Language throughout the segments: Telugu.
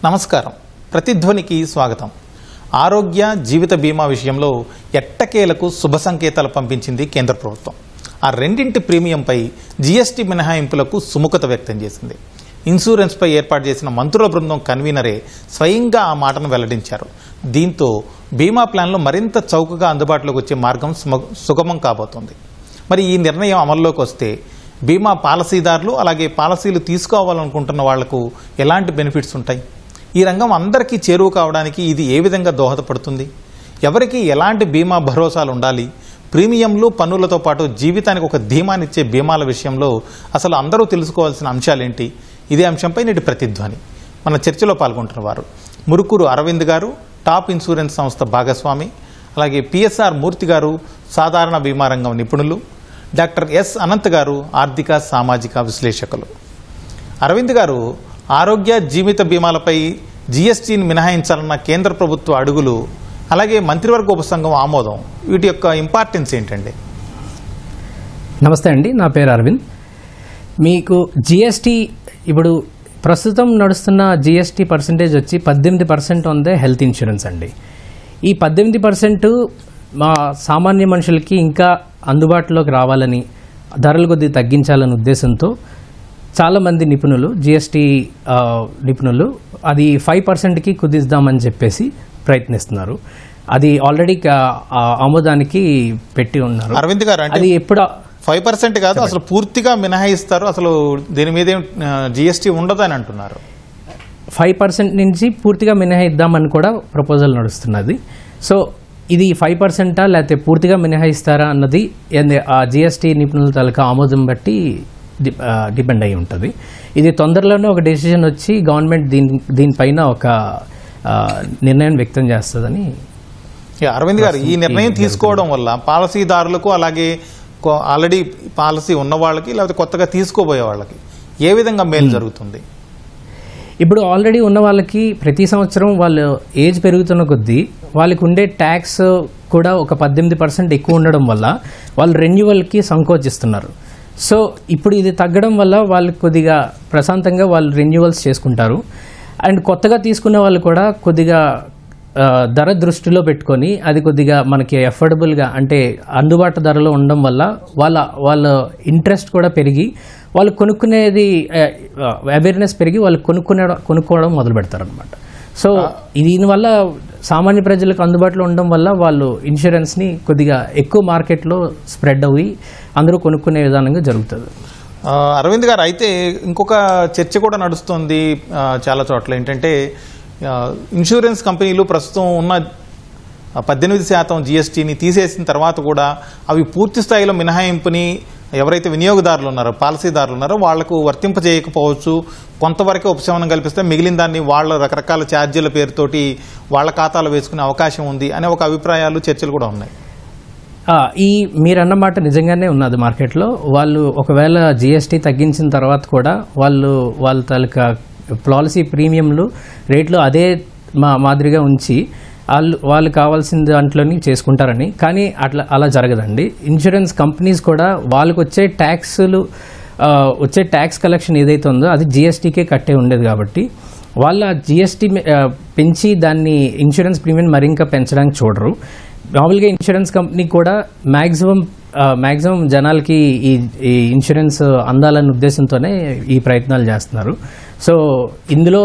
నమస్కారం. ప్రతిధ్వనికి స్వాగతం. ఆరోగ్య జీవిత బీమా విషయంలో ఎట్టకేలకు శుభ సంకేతాలు పంపించింది కేంద్ర ప్రభుత్వం. ఆ రెండింటి ప్రీమియంపై జీఎస్టీ మినహాయింపులకు సుముఖత వ్యక్తం చేసింది. ఇన్సూరెన్స్పై ఏర్పాటు చేసిన మంత్రుల బృందం కన్వీనరే స్వయంగా ఆ మాటను వెల్లడించారు. దీంతో బీమా ప్లాన్లు మరింత చౌకగా అందుబాటులోకి వచ్చే మార్గం సుగమం కాబోతోంది. మరి ఈ నిర్ణయం అమల్లోకి వస్తే బీమా పాలసీదారులు అలాగే పాలసీలు తీసుకోవాలనుకుంటున్న వాళ్లకు ఎలాంటి బెనిఫిట్స్ ఉంటాయి? ఈ రంగం అందరికీ చేరువ కావడానికి ఇది ఏ విధంగా దోహదపడుతుంది? ఎవరికి ఎలాంటి బీమా భరోసాలు ఉండాలి? ప్రీమియంలు పన్నులతో పాటు జీవితానికి ఒక ధీమానిచ్చే బీమాల విషయంలో అసలు అందరూ తెలుసుకోవాల్సిన అంశాలేంటి? ఇదే అంశంపై నేటి ప్రతిధ్వని. మన చర్చలో పాల్గొంటున్న వారు మురుకూరు అరవింద్ గారు, టాప్ ఇన్సూరెన్స్ సంస్థ భాగస్వామి, అలాగే పిఎస్ఆర్ మూర్తి గారు, సాధారణ బీమా రంగం నిపుణులు, డాక్టర్ ఎస్ అనంత్ గారు, ఆర్థిక సామాజిక విశ్లేషకులు. అరవింద్ గారు, ఆరోగ్య జీవిత బీమాలపై జీఎస్టీని మినహాయించాలన్న కేంద్ర ప్రభుత్వ అడుగులు, అలాగే మంత్రివర్గ ఉపసంఘం ఆమోదం, వీటి యొక్క ఇంపార్టెన్స్ ఏంటండి? నమస్తే అండి, నా పేరు అరవింద్. మీకు జీఎస్టీ ఇప్పుడు ప్రస్తుతం నడుస్తున్న జీఎస్టీ పర్సెంటేజ్ వచ్చి 18% ఉంది హెల్త్ ఇన్సూరెన్స్ అండి. ఈ 18% మా సామాన్య మనుషులకి ఇంకా అందుబాటులోకి రావాలని, ధరలు కొద్దిగా తగ్గించాలనే ఉద్దేశంతో చాలామంది నిపుణులు, జీఎస్టీ నిపుణులు అది 5%కి కుదిద్దామని చెప్పేసి ప్రయత్నిస్తున్నారు. అది ఆల్రెడీ ఆమోదానికి పెట్టి ఉన్నారు. అరవింద్ గారు, అది ఎప్పుడు 5% కాదు, అసలు పూర్తిగా మినహాయిస్తారు, అసలు దీని మీద జీఎస్టీ ఉండదని అంటున్నారు. 5% నుంచి పూర్తిగా మినహాయిద్దామని కూడా ప్రపోజల్ నడుస్తున్నది. సో ఇది 5% లేకపోతే పూర్తిగా మినహాయిస్తారా అన్నది ఆ జీఎస్టీ నిపుణుల తాలూకా ఆమోదం బట్టి డిపెండ్ అయి ఉంటుంది. ఇది తొందరలోనే ఒక డెసిషన్ వచ్చి గవర్నమెంట్ దీనిపైన ఒక నిర్ణయం వ్యక్తం చేస్తుందని. అరవింద్ గారు, ఈ నిర్ణయం తీసుకోవడం వల్ల పాలసీదారులకు, అలాగే ఆల్రెడీ పాలసీ ఉన్న వాళ్ళకి, లేకపోతే కొత్తగా తీసుకోబోయే వాళ్ళకి ఏ విధంగా మేలు జరుగుతుంది? ఇప్పుడు ఆల్రెడీ ఉన్న వాళ్ళకి ప్రతి సంవత్సరం వాళ్ళు ఏజ్ పెరుగుతున్న కొద్దీ వాళ్ళకి ఉండే ట్యాక్స్ కూడా ఒక 18% ఎక్కువ ఉండడం వల్ల వాళ్ళు రెన్యువల్కి సంకోచిస్తున్నారు. సో ఇప్పుడు ఇది తగ్గడం వల్ల వాళ్ళు కొద్దిగా ప్రశాంతంగా వాళ్ళు రెన్యువల్స్ చేసుకుంటారు. అండ్ కొత్తగా తీసుకునే వాళ్ళు కూడా కొద్దిగా ధర దృష్టిలో పెట్టుకొని అది కొద్దిగా మనకి అఫోర్డబుల్గా, అంటే అందుబాటు ధరలో ఉండడం వల్ల వాళ్ళ ఇంట్రెస్ట్ కూడా పెరిగి వాళ్ళు కొనుక్కునేది అవేర్నెస్ పెరిగి వాళ్ళు కొనుక్కోవడం మొదలు పెడతారనమాట. సో దీనివల్ల సామాన్య ప్రజలకు అందుబాటులో ఉండడం వల్ల వాళ్ళు ఇన్సూరెన్స్ని కొద్దిగా ఎక్కువ మార్కెట్లో స్ప్రెడ్ అయ్యి అందరూ కొనుక్కునే విధానంగా జరుగుతుంది. అరవింద్ గారు, అయితే ఇంకొక చర్చ కూడా నడుస్తుంది చాలా చోట్ల. ఏంటంటే ఇన్సూరెన్స్ కంపెనీలు ప్రస్తుతం ఉన్న 18% జీఎస్టీని తీసేసిన తర్వాత కూడా అవి పూర్తి స్థాయిలో మినహాయింపుని ఎవరైతే వినియోగదారులు ఉన్నారో, పాలసీదారులు ఉన్నారో వాళ్లకు వర్తింపజేయకపోవచ్చు. కొంతవరకే ఉపశమనం కల్పిస్తే మిగిలిన దాన్ని వాళ్ళ రకరకాల ఛార్జీల పేరుతోటి వాళ్ళ ఖాతాలో వేసుకునే అవకాశం ఉంది అనే ఒక అభిప్రాయాలు, చర్చలు కూడా ఉన్నాయి. ఈ మీరన్నమాట నిజంగానే ఉన్నది మార్కెట్లో. వాళ్ళు ఒకవేళ జీఎస్టీ తగ్గించిన తర్వాత కూడా వాళ్ళ తాలూకా పాలసీ ప్రీమియంలు రేట్లు అదే మాదిరిగా ఉంచి వాళ్ళు కావాల్సిన దాంట్లోని చేసుకుంటారని. కానీ అలా జరగదండి. ఇన్సూరెన్స్ కంపెనీస్ కూడా వాళ్ళకు వచ్చే ట్యాక్స్ కలెక్షన్ ఏదైతే ఉందో అది జీఎస్టీకే కట్టే ఉండేది కాబట్టి వాళ్ళ జీఎస్టీ పెంచి దాన్ని ఇన్సూరెన్స్ ప్రీమియం మరి ఇంకా పెంచడానికి చూడరు. మామూలుగా ఇన్సూరెన్స్ కంపెనీ కూడా మ్యాక్సిమం జనాలకి ఈ ఇన్సూరెన్స్ అందాలనే ఉద్దేశంతోనే ఈ ప్రయత్నాలు చేస్తున్నారు. సో ఇందులో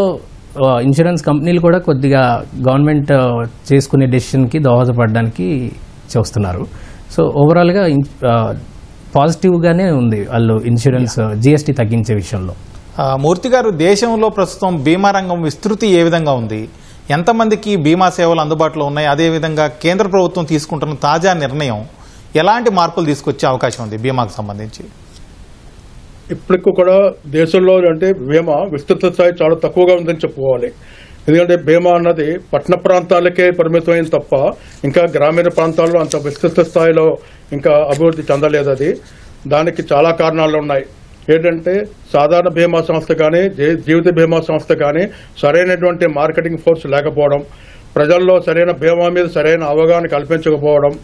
ఇన్సూరెన్స్ కంపెనీలు కూడా కొద్దిగా గవర్నమెంట్ చేసుకునే డెసిషన్కి దోహదపడడానికి చూస్తున్నారు. సో ఓవరాల్గా పాజిటివ్గానే ఉంది వాళ్ళు ఇన్సూరెన్స్ జీఎస్టీ తగ్గించే విషయంలో. మూర్తి గారు, దేశంలో ప్రస్తుతం బీమా రంగం విస్తృతి ఏ విధంగా ఉంది? ఎంతమందికి బీమా సేవలు అందుబాటులో ఉన్నాయి? అదేవిధంగా కేంద్ర ప్రభుత్వం తీసుకుంటున్న తాజా నిర్ణయం ఎలాంటి మార్పులు తీసుకొచ్చే అవకాశం ఉంది బీమాకు సంబంధించి? ఇప్పటికి కూడా దేశంలో అంటే బీమా విస్తృత స్థాయి చాలా తక్కువగా ఉందని చెప్పుకోవాలి. ఎందుకంటే బీమా అన్నది పట్టణ ప్రాంతాలకే పరిమితమైంది తప్ప ఇంకా గ్రామీణ ప్రాంతాల్లో అంత విస్తృత స్థాయిలో ఇంకా అభివృద్ధి చెందలేదు. అది దానికి చాలా కారణాలు ఉన్నాయి. ఏంటంటే సాధారణ బీమా సంస్థ కానీ జీవిత బీమా సంస్థ కానీ సరైనటువంటి మార్కెటింగ్ ఫోర్స్ లేకపోవడం, ప్రజల్లో సరైన బీమా మీద సరైన అవగాహన కల్పించకపోవడం,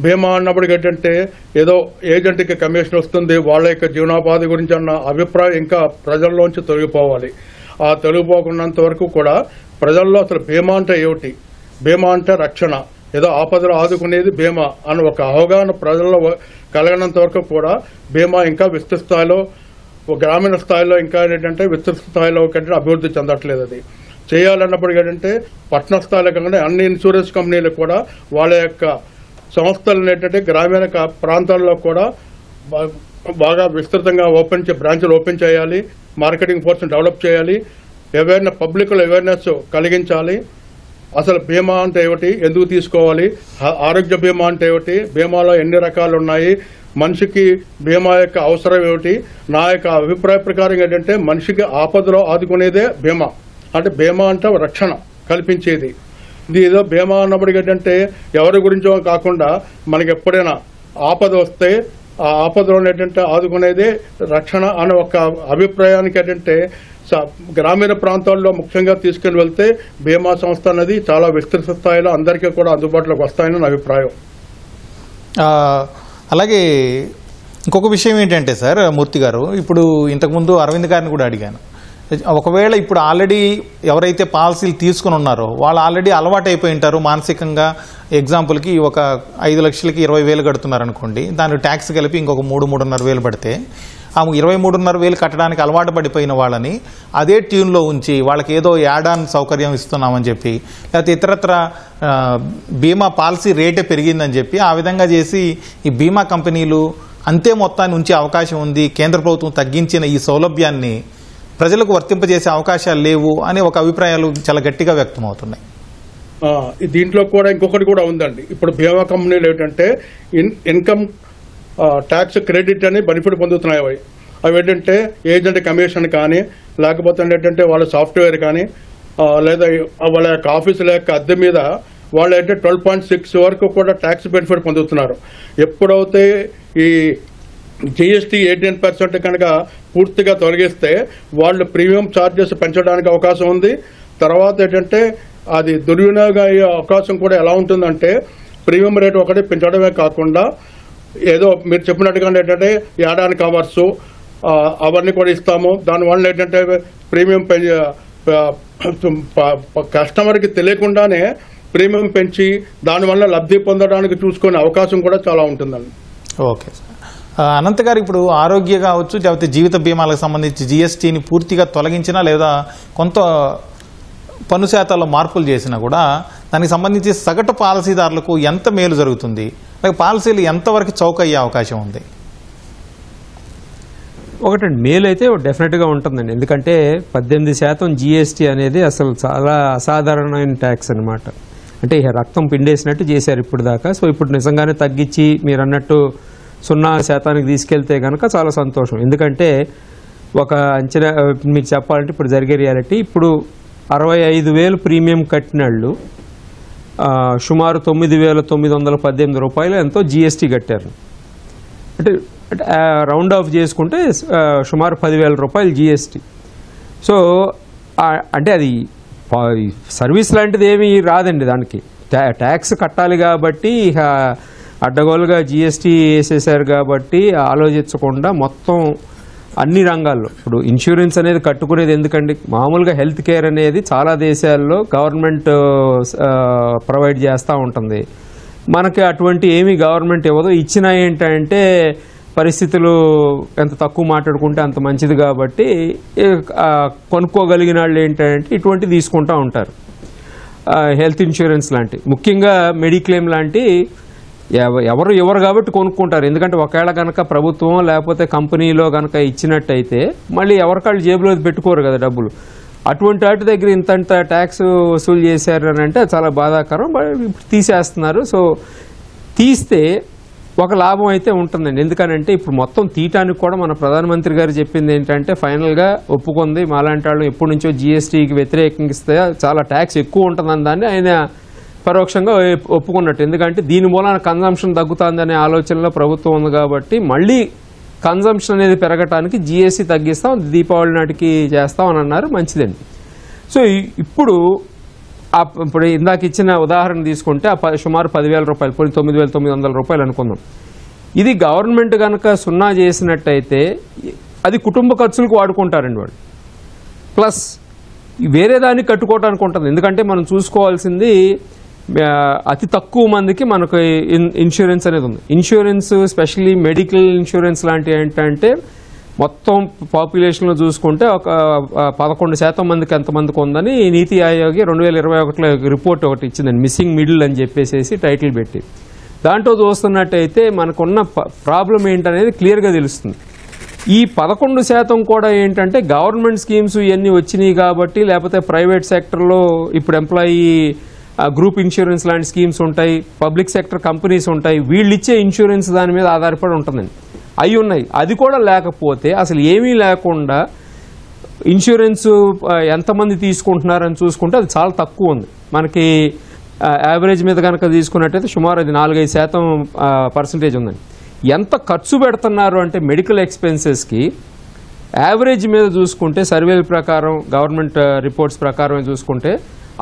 బీమా అన్నప్పటికీ ఏంటంటే ఏదో ఏజెంట్కి కమిషన్ వస్తుంది, వాళ్ళ యొక్క జీవనోపాధి గురించి అన్న అభిప్రాయం ఇంకా ప్రజల్లోంచి తొలగిపోవాలి. ఆ తొలగిపోకున్నంత వరకు కూడా ప్రజల్లో అసలు బీమా అంటే ఏమిటి, బీమా అంటే రక్షణ, ఏదో ఆపదలు ఆదుకునేది బీమా అని ఒక అవగాహన ప్రజల్లో కలగనంత వరకు కూడా బీమా ఇంకా విస్తృత స్థాయిలో, గ్రామీణ స్థాయిలో ఇంకా ఏంటంటే విస్తృత స్థాయిలో కంటే అభివృద్ధి చెందట్లేదు. అది చేయాలన్నప్పుడు ఏంటంటే పట్టణ స్థాయిలో కాకుండా అన్ని ఇన్సూరెన్స్ కంపెనీలు కూడా వాళ్ళ యొక్క సంస్థలను ఏంటంటే గ్రామీణ ప్రాంతాల్లో కూడా బాగా విస్తృతంగా బ్రాంచ్లు ఓపెన్ చేయాలి, మార్కెటింగ్ ఫోర్స్ని డెవలప్ చేయాలి, పబ్లిక్లో అవేర్నెస్ కలిగించాలి. అసలు బీమా అంటే ఏమిటి, ఎందుకు తీసుకోవాలి, ఆరోగ్య బీమా అంటే ఏమిటి, బీమాలో ఎన్ని రకాలు ఉన్నాయి, మనిషికి బీమా యొక్క అవసరం ఏమిటి. నా యొక్క అభిప్రాయ ప్రకారం ఏంటంటే మనిషికి ఆపదలో ఆదుకునేదే బీమా. అంటే బీమా అంటే రక్షణ కల్పించేది. ఇది ఏదో బీమా అన్నప్పటికీ ఏంటంటే ఎవరి గురించో కాకుండా మనకి ఎప్పుడైనా ఆపద వస్తే ఆ ఆపదలో ఏంటంటే ఆదుకునేదే రక్షణ అనే ఒక అభిప్రాయానికి ఏంటంటే గ్రామీణ ప్రాంతాల్లో ముఖ్యంగా తీసుకుని వెళ్తే బీమా సంస్థ అనేది చాలా విస్తృత స్థాయిలో అందరికీ కూడా అందుబాటులోకి వస్తాయని నా అభిప్రాయం. అలాగే ఇంకొక విషయం ఏంటంటే సార్ మూర్తి గారు, ఇప్పుడు ఇంతకుముందు అరవింద్ గారిని కూడా అడిగాను, ఒకవేళ ఇప్పుడు ఆల్రెడీ ఎవరైతే పాలసీలు తీసుకుని ఉన్నారో వాళ్ళు ఆల్రెడీ అలవాటు అయిపోయి ఉంటారు మానసికంగా. ఎగ్జాంపుల్కి ఒక 5 లక్షలకి 20,000 కడుతున్నారు అనుకోండి, దానికి ట్యాక్స్ కలిపి ఇంకొక 3,500 పడితే ఆ 23,500 కట్టడానికి అలవాటు పడిపోయిన వాళ్ళని అదే ట్యూన్లో ఉంచి వాళ్ళకి ఏదో యాడ్ ఆన్ సౌకర్యం ఇస్తున్నామని చెప్పి, లేకపోతే ఇతరత్ర బీమా పాలసీ రేటే పెరిగిందని చెప్పి ఆ విధంగా చేసి ఈ బీమా కంపెనీలు అంతే మొత్తాన్ని ఉంచే అవకాశం ఉంది, కేంద్ర ప్రభుత్వం తగ్గించిన ఈ సౌలభ్యాన్ని ప్రజలకు వర్తింపజేసే అవకాశాలు లేవు అనే ఒక అభిప్రాయాలు చాలా గట్టిగా వ్యక్తమవుతున్నాయి. దీంట్లో కూడా ఇంకొకటి కూడా ఉందండి. ఇప్పుడు బీమా కంపెనీలు ఏంటంటే ఇన్కమ్ ట్యాక్స్ క్రెడిట్ అని బెనిఫిట్ పొందుతున్నాయి. అవి ఏంటంటే ఏజెంట్ కమిషన్ కానీ, లేకపోతే ఏంటంటే వాళ్ళ సాఫ్ట్వేర్ కానీ, లేదా వాళ్ళ యొక్క ఆఫీసుల యొక్క అద్దె మీద వాళ్ళు అయితే 12.6 వరకు కూడా ట్యాక్స్ బెనిఫిట్ పొందుతున్నారు. ఎప్పుడైతే ఈ జీఎస్టీ 18% కనుక పూర్తిగా తొలగిస్తే వాళ్ళు ప్రీమియం ఛార్జెస్ పెంచడానికి అవకాశం ఉంది. తర్వాత ఏంటంటే అది దుర్వినియోగం అయ్యే అవకాశం కూడా ఎలా ఉంటుందంటే ప్రీమియం రేటు ఒకటి పెంచడమే కాకుండా ఏదో మీరు చెప్పినట్టుగా ఏంటంటే యాడాన్ కవర్సు అవన్నీ కూడా ఇస్తాము. దానివల్ల ఏంటంటే ప్రీమియం కస్టమర్కి తెలియకుండానే ప్రీమియం పెంచి దానివల్ల లబ్ధి పొందడానికి చూసుకునే అవకాశం కూడా చాలా ఉంటుందండి. Okay sir. అనంత్ గారు, ఇప్పుడు ఆరోగ్య కావచ్చు లేకపోతే జీవిత బీమాలకు సంబంధించి జీఎస్టీని పూర్తిగా తొలగించినా లేదా కొంత పన్ను శాతాల్లో మార్పులు చేసినా కూడా దానికి సంబంధించి సగటు పాలసీదారులకు ఎంత మేలు జరుగుతుంది, లేక పాలసీలు ఎంతవరకు చౌక అయ్యే అవకాశం ఉంది? ఒకటండి, మేలు అయితే డెఫినెట్గా ఉంటుందండి. ఎందుకంటే 18% జీఎస్టీ అనేది అసలు చాలా అసాధారణమైన ట్యాక్స్ అనమాట. అంటే రక్తం పిండేసినట్టు చేశారు ఇప్పుడు దాకా. సో ఇప్పుడు నిజంగానే తగ్గించి మీరు అన్నట్టు 0% తీసుకెళ్తే కనుక చాలా సంతోషం. ఎందుకంటే ఒక అంచనా మీకు చెప్పాలంటే ఇప్పుడు జరిగే రియాలిటీ, ఇప్పుడు 65,000 ప్రీమియం కట్టినళ్ళు సుమారు 9,918 రూపాయలు ఎంతో జీఎస్టీ కట్టారు. అంటే రౌండ్ ఆఫ్ చేసుకుంటే సుమారు 10,000 రూపాయలు జీఎస్టీ. సో అంటే అది సర్వీస్ లాంటిది ఏమీ రాదండి, దానికి ట్యాక్స్ కట్టాలి కాబట్టి అడ్డగోలుగా జీఎస్టీ వేసేసారు కాబట్టి ఆలోచించకుండా మొత్తం అన్ని రంగాల్లో ఇప్పుడు ఇన్సూరెన్స్ అనేది కట్టుకునేది ఎందుకండి, మామూలుగా హెల్త్ కేర్ అనేది చాలా దేశాల్లో గవర్నమెంట్ ప్రొవైడ్ చేస్తూ ఉంటుంది. మనకి అటువంటి ఏమీ గవర్నమెంట్ ఇవ్వదు. ఇచ్చినా ఏంటంటే పరిస్థితులు ఎంత తక్కువ మాట్లాడుకుంటే అంత మంచిది కాబట్టి కొనుక్కోగలిగిన వాళ్ళు ఏంటంటే ఇటువంటి తీసుకుంటూ ఉంటారు. హెల్త్ ఇన్సూరెన్స్ లాంటి, ముఖ్యంగా మెడిక్లెయిమ్ లాంటి ఎవరు కాబట్టి కొనుక్కుంటారు. ఎందుకంటే ఒకవేళ కనుక ప్రభుత్వం లేకపోతే కంపెనీలో కనుక ఇచ్చినట్టయితే మళ్ళీ ఎవరికాళ్ళు జేబులో పెట్టుకోరు కదా డబ్బులు. అటువంటి వాటి దగ్గర ఇంతంత ట్యాక్స్ వసూలు చేశారు అని అంటే చాలా బాధాకరం. ఇప్పుడు తీసేస్తున్నారు. సో తీస్తే ఒక లాభం అయితే ఉంటుందండి. ఎందుకనంటే ఇప్పుడు మొత్తం తీయటానికి కూడా మన ప్రధానమంత్రి గారు చెప్పింది ఏంటంటే ఫైనల్గా ఒప్పుకుంది, మాలాంటి వాళ్ళు ఎప్పటి నుంచో జీఎస్టీకి వ్యతిరేకిస్తే చాలా ట్యాక్స్ ఎక్కువ ఉంటుందని దాన్ని ఆయన పరోక్షంగా ఒప్పుకున్నట్టు. ఎందుకంటే దీని మూలాన కన్జంప్షన్ తగ్గుతుందనే ఆలోచనలో ప్రభుత్వం ఉంది కాబట్టి మళ్ళీ కన్జంప్షన్ అనేది పెరగటానికి జీఎస్టీ తగ్గిస్తాం, దీపావళి నాటికి చేస్తాం అని అన్నారు. మంచిదండి. సో ఇప్పుడు ఇందాక ఇచ్చిన ఉదాహరణ తీసుకుంటే సుమారు 10,000 రూపాయలు, 9,900 రూపాయలు అనుకుందాం. ఇది గవర్నమెంట్ కనుక 0 చేసినట్టయితే అది కుటుంబ ఖర్చులకు వాడుకుంటారండి వాళ్ళు. ప్లస్ వేరే దాన్ని కట్టుకోవడానికి ఉంటుంది. ఎందుకంటే మనం చూసుకోవాల్సింది అతి తక్కువ మందికి మనకు ఇన్సూరెన్స్ అనేది ఉంది. ఇన్సూరెన్స్ స్పెషల్లీ మెడికల్ ఇన్సూరెన్స్ లాంటివి ఏంటంటే మొత్తం పాపులేషన్లో చూసుకుంటే ఒక 11% మందికి ఎంతమందికి ఉందని నీతి ఆయోగ్ 2021లో రిపోర్ట్ ఒకటి ఇచ్చిందండి, మిస్సింగ్ మిడిల్ అని చెప్పేసి టైటిల్ పెట్టి. దాంట్లో చూస్తున్నట్టయితే మనకున్న ప్రాబ్లం ఏంటనేది క్లియర్గా తెలుస్తుంది. ఈ 11% కూడా ఏంటంటే గవర్నమెంట్ స్కీమ్స్ ఇవన్నీ వచ్చినాయి కాబట్టి, లేకపోతే ప్రైవేట్ సెక్టర్లో ఇప్పుడు ఎంప్లాయీ గ్రూప్ ఇన్సూరెన్స్ లాంటి స్కీమ్స్ ఉంటాయి, పబ్లిక్ సెక్టర్ కంపెనీస్ ఉంటాయి, వీళ్ళు ఇచ్చే ఇన్సూరెన్స్ దాని మీద ఆధారపడి ఉంటుందండి. అవి ఉన్నాయి. అది కూడా లేకపోతే అసలు ఏమీ లేకుండా ఇన్సూరెన్స్ ఎంతమంది తీసుకుంటున్నారని చూసుకుంటే అది చాలా తక్కువ ఉంది. మనకి యావరేజ్ మీద కనుక తీసుకున్నట్టయితే సుమారు అది 4-5% ఉందండి. ఎంత ఖర్చు పెడుతున్నారు అంటే మెడికల్ ఎక్స్పెన్సెస్కి యావరేజ్ మీద చూసుకుంటే సర్వేల ప్రకారం, గవర్నమెంట్ రిపోర్ట్స్ ప్రకారం చూసుకుంటే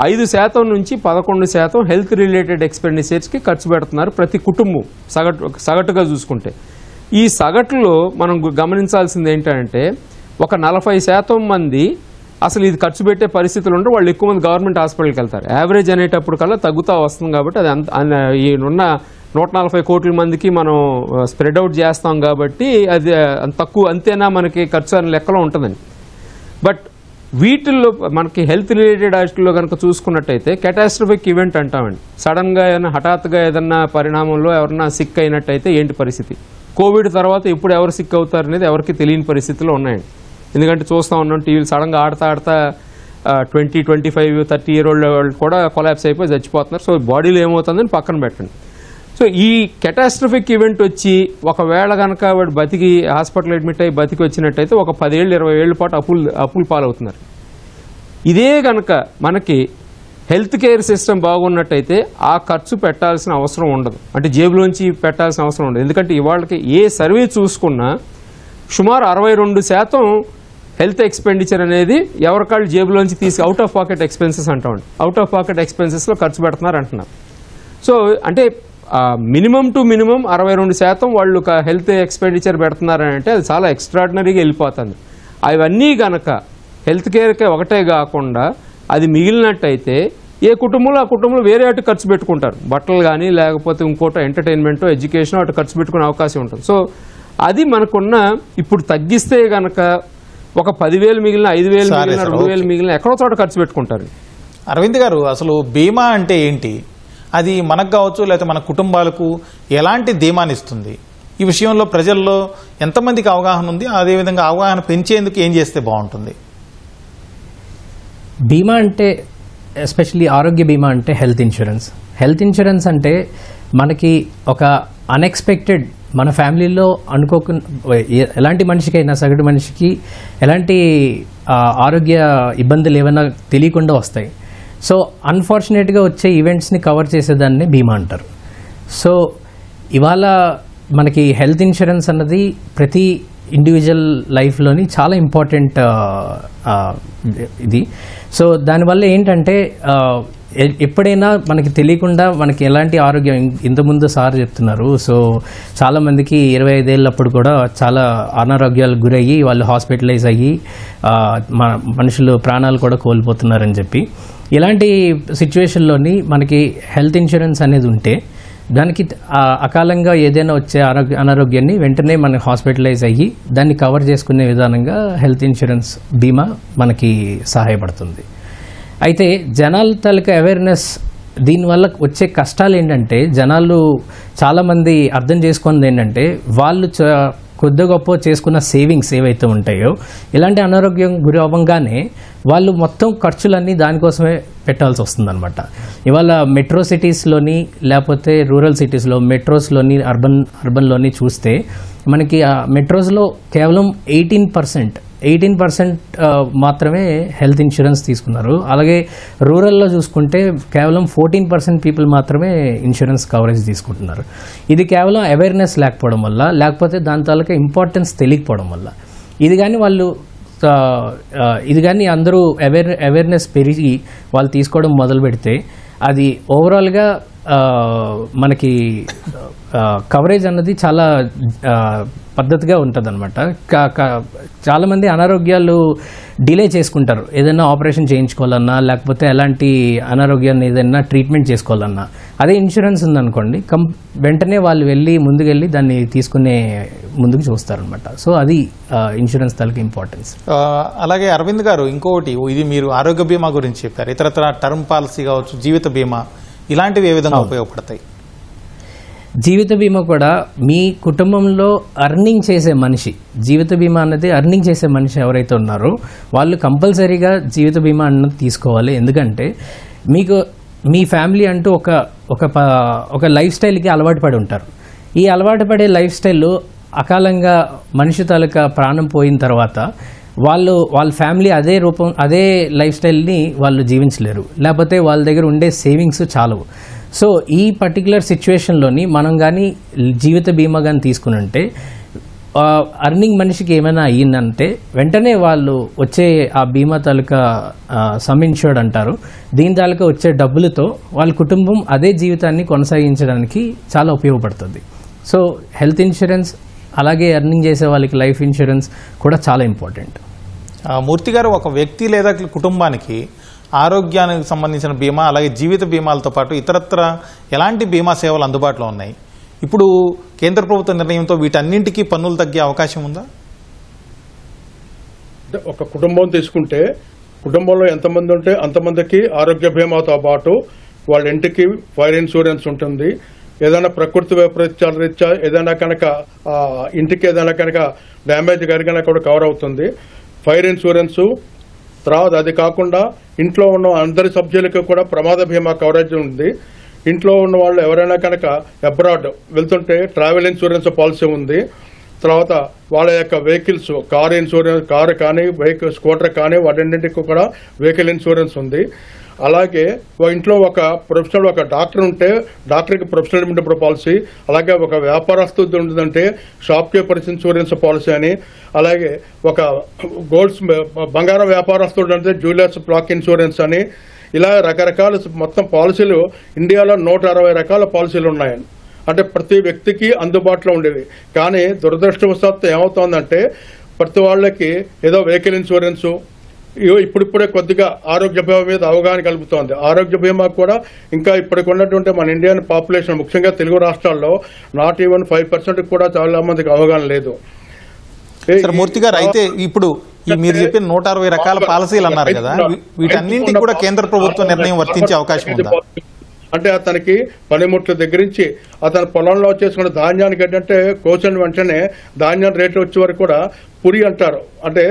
5% నుంచి 11% హెల్త్ రిలేటెడ్ ఎక్స్పెండిచర్స్కి ఖర్చు పెడుతున్నారు ప్రతి కుటుంబం సగటుగా చూసుకుంటే. ఈ సగటులో మనం గమనించాల్సింది ఏంటంటే ఒక 40% మంది అసలు ఇది ఖర్చు పెట్టే పరిస్థితులు ఉంటే వాళ్ళు ఎక్కువ మంది గవర్నమెంట్ హాస్పిటల్కి వెళ్తారు. యావరేజ్ అనేటప్పుడు కల్లా తగ్గుతూ వస్తుంది కాబట్టి అది ఈ ఉన్న 140 కోట్ల మందికి మనం స్ప్రెడ్ అవుట్ చేస్తాం కాబట్టి అది తక్కువ అంతేనా మనకి ఖర్చు అనే లెక్కలో ఉంటుందండి. బట్ వీటిల్లో మనకి హెల్త్ రిలేటెడ్ వాటిల్లో కనుక చూసుకున్నట్టయితే కెటాస్ట్రోఫిక్ ఈవెంట్ అంటామండి. సడన్గా ఏదైనా హఠాత్తుగా ఏదన్నా పరిణామంలో ఎవరన్నా సిక్ అయినట్టయితే ఏంటి పరిస్థితి, కోవిడ్ తర్వాత ఎప్పుడు ఎవరు సిక్ అవుతారు అనేది ఎవరికి తెలియని పరిస్థితుల్లో ఉన్నాయండి. ఎందుకంటే చూస్తూ ఉన్నాం టీవీలు సడన్గా ఆడతా 20, 25, 30 year old వాళ్ళు కూడా కొలాప్స్ అయిపోయి చచ్చిపోతున్నారు. సో బాడీలో ఏమవుతుందని పక్కన పెట్టండి. సో ఈ కెటాస్ట్రోఫిక్ ఈవెంట్ వచ్చి ఒకవేళ కనుక వాడు బతికి హాస్పిటల్ అడ్మిట్ అయ్యి బతికి వచ్చినట్టయితే ఒక 10 ఏళ్ళు 20 ఏళ్ళ పాటు అప్పులు పాలవుతున్నారు. ఇదే కనుక మనకి హెల్త్ కేర్ సిస్టమ్ బాగున్నట్టయితే ఆ ఖర్చు పెట్టాల్సిన అవసరం ఉండదు, అంటే జేబులోంచి పెట్టాల్సిన అవసరం ఉండదు. ఎందుకంటే ఇవాళకి ఏ సర్వే చూసుకున్నా సుమారు 62% హెల్త్ ఎక్స్పెండిచర్ అనేది ఎవరికాళ్ళు జేబులోంచి అవుట్ ఆఫ్ పాకెట్ ఎక్స్పెన్సెస్ అంటామండి. అవుట్ ఆఫ్ పాకెట్ ఎక్స్పెన్సెస్లో ఖర్చు పెడుతున్నారు అంటున్నారు. సో అంటే మినిమం టు మినిమం 62% వాళ్ళు హెల్త్ ఎక్స్పెండిచర్ పెడుతున్నారని అంటే అది చాలా ఎక్స్ట్రాడినరీగా వెళ్ళిపోతుంది. అవన్నీ కనుక హెల్త్ కేర్కే ఒకటే కాకుండా అది మిగిలినట్టయితే ఏ కుటుంబంలో ఆ కుటుంబంలో వేరే అటు ఖర్చు పెట్టుకుంటారు, బట్టలు కానీ లేకపోతే ఇంకోటో ఎంటర్టైన్మెంట్, ఎడ్యుకేషన్ అటు ఖర్చు పెట్టుకునే అవకాశం ఉంటుంది. సో అది మనకున్న ఇప్పుడు తగ్గిస్తే కనుక ఒక 10,000 మిగిలిన 5,000 మిగిలిన 2,000 మిగిలిన ఎక్కడో చోట ఖర్చు పెట్టుకుంటారు. అరవింద్ గారు, అసలు బీమా అంటే ఏంటి, అది మనకు కావచ్చు లేకపోతే మన కుటుంబాలకు ఎలాంటి ధీమాని ఇస్తుంది, ఈ విషయంలో ప్రజల్లో ఎంతమందికి అవగాహన ఉంది, అదేవిధంగా అవగాహన పెంచేందుకు ఏం చేస్తే బాగుంటుంది? బీమా అంటే ఎస్పెషల్లీ ఆరోగ్య బీమా అంటే హెల్త్ ఇన్సూరెన్స్. హెల్త్ ఇన్సూరెన్స్ అంటే మనకి ఒక అన్ఎక్స్పెక్టెడ్ మన ఫ్యామిలీలో అనుకోకుండా ఎలాంటి మనిషికైనా సగటు మనిషికి ఎలాంటి ఆరోగ్య ఇబ్బందులు ఏమైనా తెలియకుండా వస్తాయి. సో అన్ఫార్చునేట్గా వచ్చే ఈవెంట్స్ని కవర్ చేసేదాన్ని బీమా అంటారు. సో ఇవాళ మనకి హెల్త్ ఇన్సూరెన్స్ అన్నది ప్రతి ఇండివిజువల్ లైఫ్లోని చాలా ఇంపార్టెంట్ ఇది. సో దానివల్ల ఏంటంటే ఎప్పుడైనా మనకి తెలియకుండా మనకి ఎలాంటి ఆరోగ్యం, ఇంతకుముందు సార్ చెప్తున్నారు, సో చాలామందికి 25 ఏళ్ళప్పుడు కూడా చాలా అనారోగ్యాలకు గురయ్యి వాళ్ళు హాస్పిటలైజ్ అయ్యి మనుషులు ప్రాణాలు కూడా కోల్పోతున్నారని చెప్పి, ఇలాంటి సిచ్యువేషన్లోని మనకి హెల్త్ ఇన్సూరెన్స్ అనేది ఉంటే దానికి అకాలంగా ఏదైనా వచ్చే అనారోగ్యాన్ని వెంటనే మనం హాస్పిటలైజ్ అయ్యి దాన్ని కవర్ చేసుకునే విధానంగా హెల్త్ ఇన్సూరెన్స్ బీమా మనకి సహాయపడుతుంది. అయితే జనాల తాలూకా అవేర్నెస్, దీనివల్ల వచ్చే కష్టాలు ఏంటంటే జనాలు చాలామంది అర్థం చేసుకున్నది ఏంటంటే వాళ్ళు కొద్ది గొప్ప చేసుకున్న సేవింగ్స్ ఏవైతే ఉంటాయో ఇలాంటి అనారోగ్యం గురి అవ్వగానే వాళ్ళు మొత్తం ఖర్చులన్నీ దానికోసమే పెట్టాల్సి వస్తుందన్నమాట. ఇవాళ మెట్రో సిటీస్లోని లేకపోతే రూరల్ సిటీస్లో, మెట్రోస్లోని అర్బన్లోని చూస్తే మనకి మెట్రోస్లో కేవలం 18% మాత్రమే హెల్త్ ఇన్సూరెన్స్ తీసుకున్నారు. అలాగే రూరల్లో చూసుకుంటే కేవలం 14% పీపుల్ మాత్రమే ఇన్సూరెన్స్ కవరేజ్ తీసుకుంటున్నారు. ఇది కేవలం అవేర్నెస్ లేకపోవడం వల్ల, లేకపోతే దాని తాలూకా ఇంపార్టెన్స్ తెలియకపోవడం వల్ల. ఇది కానీ అందరూ అవేర్నెస్ పెరిగి వాళ్ళు తీసుకోవడం మొదలు పెడితే అది ఓవరాల్గా మనకి కవరేజ్ అన్నది చాలా పద్ధతిగా ఉంటుంది అనమాట. చాలామంది అనారోగ్యాలు డిలే చేసుకుంటారు, ఏదైనా ఆపరేషన్ చేయించుకోవాలన్నా లేకపోతే ఎలాంటి అనారోగ్యాన్ని ఏదైనా ట్రీట్మెంట్ చేసుకోవాలన్నా. అదే ఇన్సూరెన్స్ ఉందనుకోండి, వెంటనే వాళ్ళు ముందుకెళ్ళి దాన్ని తీసుకునే ముందుకు చూస్తారనమాట. సో అది ఇన్సూరెన్స్ తాలూకు ఇంపార్టెన్స్. అలాగే అరవింద్ గారు, ఇంకొకటి, ఇది మీరు ఆరోగ్య బీమా గురించి చెప్పారు, ఇతరత్ర టర్మ్ పాలసీ కావచ్చు, జీవిత బీమా, ఇలాంటివి ఏ విధంగా ఉపయోగపడతాయి? జీవిత బీమా కూడా మీ కుటుంబంలో అర్నింగ్ చేసే మనిషి, జీవిత బీమా అన్నది అర్నింగ్ చేసే మనిషి ఎవరైతే ఉన్నారో వాళ్ళు కంపల్సరీగా జీవిత బీమా అన్నది తీసుకోవాలి. ఎందుకంటే మీకు మీ ఫ్యామిలీ అంటూ ఒక లైఫ్ స్టైల్కి అలవాటు పడి ఉంటారు. ఈ అలవాటు పడే లైఫ్ స్టైల్ అకాలంగా మనిషి తాలూకా ప్రాణం పోయిన తర్వాత వాళ్ళ ఫ్యామిలీ అదే లైఫ్ స్టైల్ని వాళ్ళు జీవించలేరు, లేకపోతే వాళ్ళ దగ్గర ఉండే సేవింగ్స్ చాలవు. సో ఈ పర్టికులర్ సిచ్యువేషన్లోని మనం కానీ జీవిత బీమా కానీ తీసుకుని ఉంటే అర్నింగ్ మనిషికి ఏమైనా అయ్యిందంటే వెంటనే వాళ్ళు వచ్చే ఆ బీమా తాలూకా సమ్ ఇన్షూర్డ్ అంటారు, దీని తాలూకా వచ్చే డబ్బులతో వాళ్ళ కుటుంబం అదే జీవితాన్ని కొనసాగించడానికి చాలా ఉపయోగపడుతుంది. సో హెల్త్ ఇన్సూరెన్స్ అలాగే ఎర్నింగ్ చేసే వాళ్ళకి లైఫ్ ఇన్సూరెన్స్ కూడా చాలా ఇంపార్టెంట్. మూర్తి గారు, ఒక వ్యక్తి లేదా కుటుంబానికి ఆరోగ్యానికి సంబంధించిన బీమా అలాగే జీవిత బీమాలతో పాటు ఇతరత్ర ఎలాంటి బీమా సేవలు అందుబాటులో ఉన్నాయి? ఇప్పుడు కేంద్ర ప్రభుత్వ నిర్ణయంతో వీటన్నింటికీ పన్నులు తగ్గే అవకాశం ఉందా? ఒక కుటుంబం తీసుకుంటే కుటుంబంలో ఎంతమంది ఉంటే అంతమందికి ఆరోగ్య బీమాతో పాటు వాళ్ళ ఇంటికి ఫైర్ ఇన్సూరెన్స్ ఉంటుంది. ఏదైనా ప్రకృతి వైపరీత్యాల రీత్యా ఏదైనా కనుక ఇంటికి ఏదైనా కనుక డ్యామేజ్ కలిగినా కూడా కవర్ అవుతుంది ఫైర్ ఇన్సూరెన్సు. తర్వాత అది కాకుండా ఇంట్లో ఉన్న అందరి సభ్యులకి కూడా ప్రమాద బీమా కవరేజ్ ఉంది. ఇంట్లో ఉన్న వాళ్ళు ఎవరైనా కనుక అబ్రాడ్ వెళ్తుంటే ట్రావెల్ ఇన్సూరెన్స్ పాలసీ ఉంది. తర్వాత వాళ్ళ యొక్క వెహికల్స్, కారు కానీ వెహికల్ స్కూటర్ కానీ వాటన్నింటికి కూడా వెహికల్ ఇన్సూరెన్స్ ఉంది. అలాగే ఇంట్లో ఒక డాక్టర్ ఉంటే డాక్టర్కి ప్రొఫెషనల్ ఇండిపెండెంట్ పాలసీ, అలాగే ఒక వ్యాపారస్తుడు ఉంటుందంటే షాప్ కీపర్స్ ఇన్సూరెన్స్ పాలసీ అని, అలాగే ఒక బంగారం వ్యాపారస్తుడు అంటే జ్యువెలర్స్ బ్లాక్ ఇన్సూరెన్స్ అని, ఇలా రకరకాల మొత్తం పాలసీలు ఇండియాలో 160 రకాల పాలసీలు ఉన్నాయని. అంటే ప్రతి వ్యక్తికి అందుబాటులో ఉండేవి. కానీ దురదృష్టవశాత్తు ఏమవుతోందంటే ప్రతి వాళ్ళకి ఏదో వెహికల్ ఇన్సూరెన్సు, ఇప్పుడిప్పుడే కొద్దిగా ఆరోగ్య బీమా మీద అవగాహన కలుగుతోంది. ఆరోగ్య బీమా కూడా ఇంకా ఇప్పటికి ఉన్నటువంటి మన ఇండియన్ పాపులేషన్ ముఖ్యంగా తెలుగు రాష్ట్రాల్లో నాట్ ఈవెన్ 5% కూడా చాలా మందికి అవగాహన లేదు. మూర్తి గారు, అయితే ఇప్పుడు మీరు చెప్పిన 160 రకాల పాలసీలు అన్నారు కదా, వీటన్నింటికి కూడా కేంద్ర ప్రభుత్వ నిర్ణయం వర్తించే అవకాశం ఉందా? అంటే అతనికి పనిముట్ల దగ్గర నుంచి అతని పొలంలో చేసుకున్న ధాన్యానికి ఏంటంటే కోసిన వెంటనే ధాన్యం రేట్లు వచ్చే వరకు కూడా పురి అంటారు. అంటే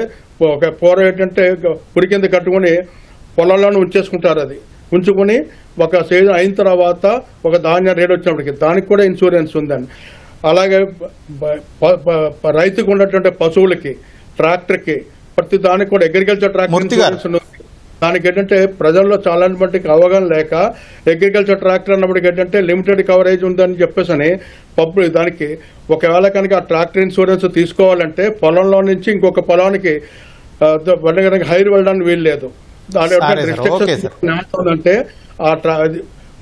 ఒక కూర ఏంటంటే పురి కింద కట్టుకుని పొలంలోనే ఉంచేసుకుంటారు. అది ఉంచుకుని ఒక సీజన్ అయిన తర్వాత ఒక ధాన్యం రేట్ వచ్చినప్పటికి దానికి కూడా ఇన్సూరెన్స్ ఉందండి. అలాగే రైతుకు ఉన్నటువంటి పశువులకి, ట్రాక్టర్కి, ప్రతి దానికి కూడా అగ్రికల్చర్ ట్రాక్టర్ ఇన్సూరెన్స్ ఉంది. దానికి ఏంటంటే ప్రజల్లో చాలా మట్టికి అవగాహన లేక అగ్రికల్చర్ ట్రాక్టర్ అన్నప్పటికి ఏంటంటే లిమిటెడ్ కవరేజ్ ఉందని చెప్పేసి దానికి ఒకవేళ కనుక ఆ ట్రాక్టర్ ఇన్సూరెన్స్ తీసుకోవాలంటే పొలంలో నుంచి ఇంకొక పొలానికి వెళ్ళడానికి హైర్ వెళ్ళడానికి వీలు లేదు. అంటే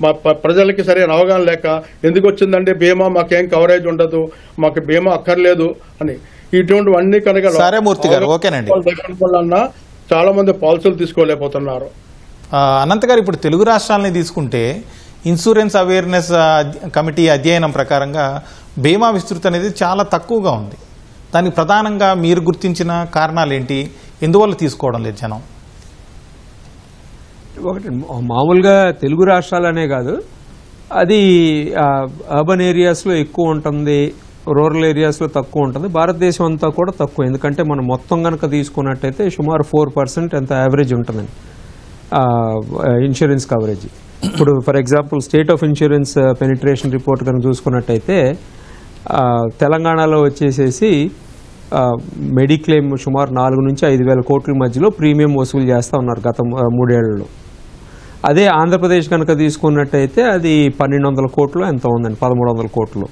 మా ప్రజలకి సరైన అవగాహన లేక ఎందుకు వచ్చిందంటే బీమా మాకేం కవరేజ్ ఉండదు, మాకు బీమా అక్కర్లేదు అని ఇటువంటివన్నీ కనుక చాలా మంది పాలసీలు తీసుకోలేకపోతున్నారు. అనంత్ గారు, ఇప్పుడు తెలుగు రాష్ట్రాలని తీసుకుంటే ఇన్సూరెన్స్ అవేర్నెస్ కమిటీ అధ్యయనం ప్రకారంగా బీమా విస్తృతి అనేది చాలా తక్కువగా ఉంది. దానికి ప్రధానంగా మీరు గుర్తించిన కారణాలు ఏంటి? ఎందువల్ల తీసుకోవడం లేదు జనం? ఒకటి, మామూలుగా తెలుగు రాష్ట్రాలనే కాదు, అది అర్బన్ ఏరియాస్లో ఎక్కువ ఉంటుంది, రూరల్ ఏరియాస్లో తక్కువ ఉంటుంది. భారతదేశం అంతా కూడా తక్కువ. ఎందుకంటే మనం మొత్తం కనుక తీసుకున్నట్టయితే సుమారు 4% ఎంత యావరేజ్ ఉంటుందండి ఇన్సూరెన్స్ కవరేజ్. ఇప్పుడు for example state of insurance penetration report కనుక చూసుకున్నట్టయితే తెలంగాణలో వచ్చేసేసి మెడిక్లెయిమ్ సుమారు 4 నుంచి 5,000 కోట్ల మధ్యలో ప్రీమియం వసూలు చేస్తూ ఉన్నారు గత 3 ఏళ్లలో. అదే ఆంధ్రప్రదేశ్ కనుక తీసుకున్నట్టయితే అది 1,200 కోట్లు ఎంత ఉందండి, 1,300 కోట్లు.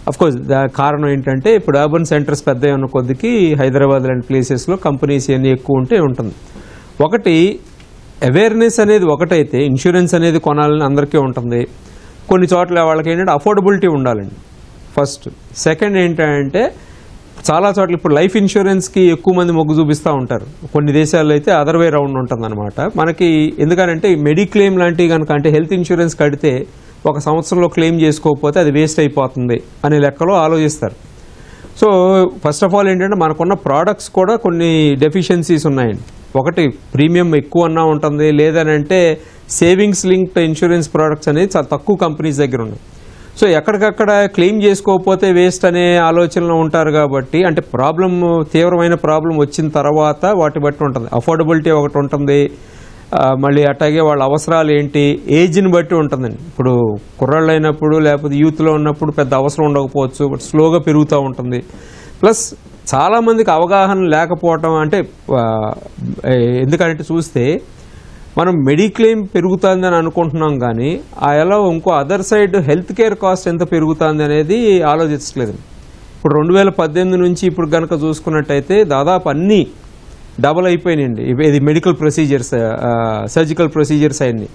అఫ్కోర్స్ కారణం ఏంటంటే ఇప్పుడు అర్బన్ సెంటర్స్ పెద్ద ఉన్న కొద్దికి హైదరాబాద్ లాంటి ప్లేసెస్లో కంపెనీస్ ఇవన్నీ ఎక్కువ ఉంటే ఉంటుంది. ఒకటి అవేర్నెస్ అనేది ఒకటైతే ఇన్సూరెన్స్ అనేది కొనాలని అందరికీ ఉంటుంది. కొన్ని చోట్ల వాళ్ళకి ఏంటంటే అఫోర్డబిలిటీ ఉండాలండి. ఫస్ట్. సెకండ్ ఏంటంటే చాలా చోట్ల ఇప్పుడు లైఫ్ ఇన్సూరెన్స్కి ఎక్కువ మంది మొగ్గు చూపిస్తూ ఉంటారు. కొన్ని దేశాల్లో అయితే అదర్ వే రౌండ్ ఉంటుందన్నమాట. మనకి ఎందుకనంటే మెడిక్లెయిమ్ లాంటివి కనుక, అంటే హెల్త్ ఇన్సూరెన్స్ కడితే 1 సంవత్సరంలో క్లెయిమ్ చేసుకోకపోతే అది వేస్ట్ అయిపోతుంది అనే లెక్కలో ఆలోచిస్తారు. సో ఫస్ట్ ఆఫ్ ఆల్ ఏంటంటే మనకున్న ప్రోడక్ట్స్ కూడా కొన్ని డెఫిషియన్సీస్ ఉన్నాయండి. ఒకటి ప్రీమియం ఎక్కువ అన్నా ఉంటుంది, లేదనంటే సేవింగ్స్ లింక్డ్ ఇన్సూరెన్స్ ప్రోడక్ట్స్ అనేది చాలా తక్కువ కంపెనీస్ దగ్గర ఉన్నాయి. సో ఎక్కడికక్కడ క్లెయిమ్ చేసుకోకపోతే వేస్ట్ అనే ఆలోచనలో ఉంటారు కాబట్టి, అంటే తీవ్రమైన ప్రాబ్లం వచ్చిన తర్వాత వాటి బట్టి ఉంటుంది. అఫోర్డబిలిటీ ఒకటి ఉంటుంది, మళ్ళీ అట్లాగే వాళ్ళ అవసరాలు ఏంటి, ఏజ్ని బట్టి ఉంటుందండి. ఇప్పుడు కుర్రాళ్ళు అయినప్పుడు లేకపోతే యూత్లో ఉన్నప్పుడు పెద్ద అవసరం ఉండకపోవచ్చు, బట్ స్లోగా పెరుగుతూ ఉంటుంది. ప్లస్ చాలామందికి అవగాహన లేకపోవటం, అంటే ఎందుకంటే చూస్తే మనం మెడిక్లెయిమ్ పెరుగుతుందని అనుకుంటున్నాం కానీ ఎలా ఇంకో other side health care cost ఎంత పెరుగుతుంది అనేది ఆలోచించట్లేదు. ఇప్పుడు 2018 నుంచి ఇప్పుడు కనుక చూసుకున్నట్టయితే దాదాపు అన్నీ డబల్ అయిపోయినాయండి. ఇది మెడికల్ ప్రొసీజర్స్, సర్జికల్ ప్రొసీజర్స్ అన్నీ.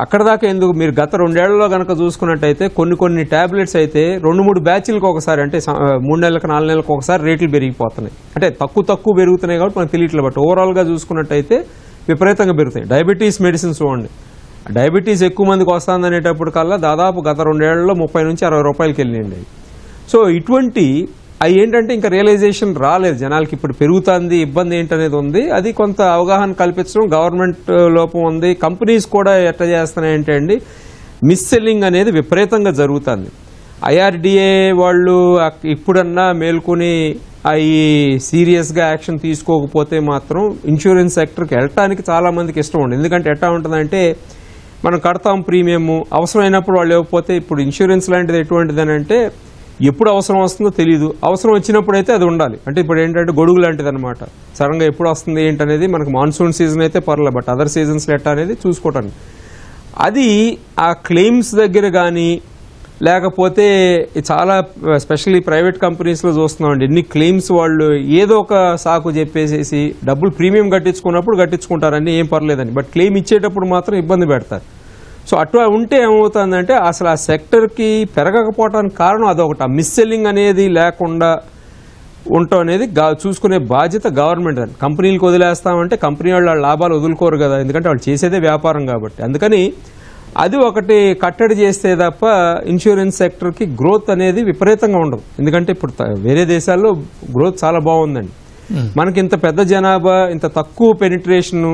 అక్కడ దాకా ఎందుకు, మీరు గత 2 ఏళ్లలో కనుక చూసుకున్నట్టయితే కొన్ని ట్యాబ్లెట్స్ అయితే 2-3 బ్యాచ్లకు ఒకసారి, అంటే 3 నెలలకు 4 నెలలకు ఒకసారి రేట్లు పెరిగిపోతున్నాయి. అంటే తక్కువ పెరుగుతున్నాయి కాబట్టి మనకు తెలియట్లేదు. బట్ ఓవరాల్గా చూసుకున్నట్టయితే విపరీతంగా పెరుగుతాయి. డయాబెటీస్ మెడిసిన్స్ చూడండి, డయాబెటీస్ ఎక్కువ మందికి వస్తుంది అనేటప్పుడు కల్లా దాదాపు గత 2 ఏళ్లలో 30 నుంచి 60 రూపాయలకి వెళ్ళింది. సో ఇటువంటి అవి ఏంటంటే ఇంకా రియలైజేషన్ రాలేదు జనాలకి. ఇప్పుడు పెరుగుతుంది, ఇబ్బంది ఏంటనేది ఉంది. అది కొంత అవగాహన కల్పించడం గవర్నమెంట్ లోపం ఉంది. కంపెనీస్ కూడా ఎట్లా చేస్తున్నాయంటే అండి, మిస్ సెల్లింగ్ అనేది విపరీతంగా జరుగుతుంది. IRDA వాళ్ళు ఇప్పుడన్నా మేల్కొని అవి సీరియస్గా యాక్షన్ తీసుకోకపోతే మాత్రం ఇన్సూరెన్స్ సెక్టర్కి వెళ్ళటానికి చాలామందికి ఇష్టం ఉండదు. ఎందుకంటే ఎట్లా ఉంటుందంటే మనం కడతాం ప్రీమియము, అవసరమైనప్పుడు వాళ్ళు ఇవ్వకపోతే, ఇప్పుడు ఇన్సూరెన్స్ లాంటిది ఎటువంటిది అని అంటే ఎప్పుడు అవసరం వస్తుందో తెలియదు, అవసరం వచ్చినప్పుడు అయితే అది ఉండాలి. అంటే ఇప్పుడు ఏంటంటే గొడుగు లాంటిది అనమాట. సడన్గా ఎప్పుడు వస్తుంది ఏంటనేది మనకు మాన్సూన్ సీజన్ అయితే పర్లేదు, బట్ అదర్ సీజన్స్లో ఎట్టా అనేది చూసుకోవటానికి. అది ఆ క్లెయిమ్స్ దగ్గర కానీ లేకపోతే చాలా స్పెషల్లీ ప్రైవేట్ కంపెనీస్లో చూస్తున్నామండి, ఎన్ని క్లెయిమ్స్ వాళ్ళు ఏదో ఒక సాకు చెప్పేసేసి డబ్బులు ప్రీమియం కట్టించుకున్నప్పుడు కట్టించుకుంటారని ఏం పర్లేదని, బట్ క్లెయిమ్ ఇచ్చేటప్పుడు మాత్రం ఇబ్బంది పెడతారు. సో అట్లా ఉంటే ఏమవుతుందంటే అసలు ఆ సెక్టర్కి పెరగకపోవడానికి కారణం అదొకటి. ఆ మిస్ సెల్లింగ్ అనేది లేకుండా ఉండటం అనేది చూసుకునే బాధ్యత గవర్నమెంట్. అని కంపెనీలకు వదిలేస్తామంటే కంపెనీ వాళ్ళ లాభాలు వదులుకోరు కదా, ఎందుకంటే వాళ్ళు చేసేదే వ్యాపారం కాబట్టి. అందుకని అది ఒకటి కట్టడి చేస్తే తప్ప ఇన్సూరెన్స్ సెక్టర్కి గ్రోత్ అనేది విపరీతంగా ఉండదు. ఎందుకంటే ఇప్పుడు వేరే దేశాల్లో గ్రోత్ చాలా బాగుందండి. మనకి ఇంత పెద్ద జనాభా, ఇంత తక్కువ పెనిట్రేషను.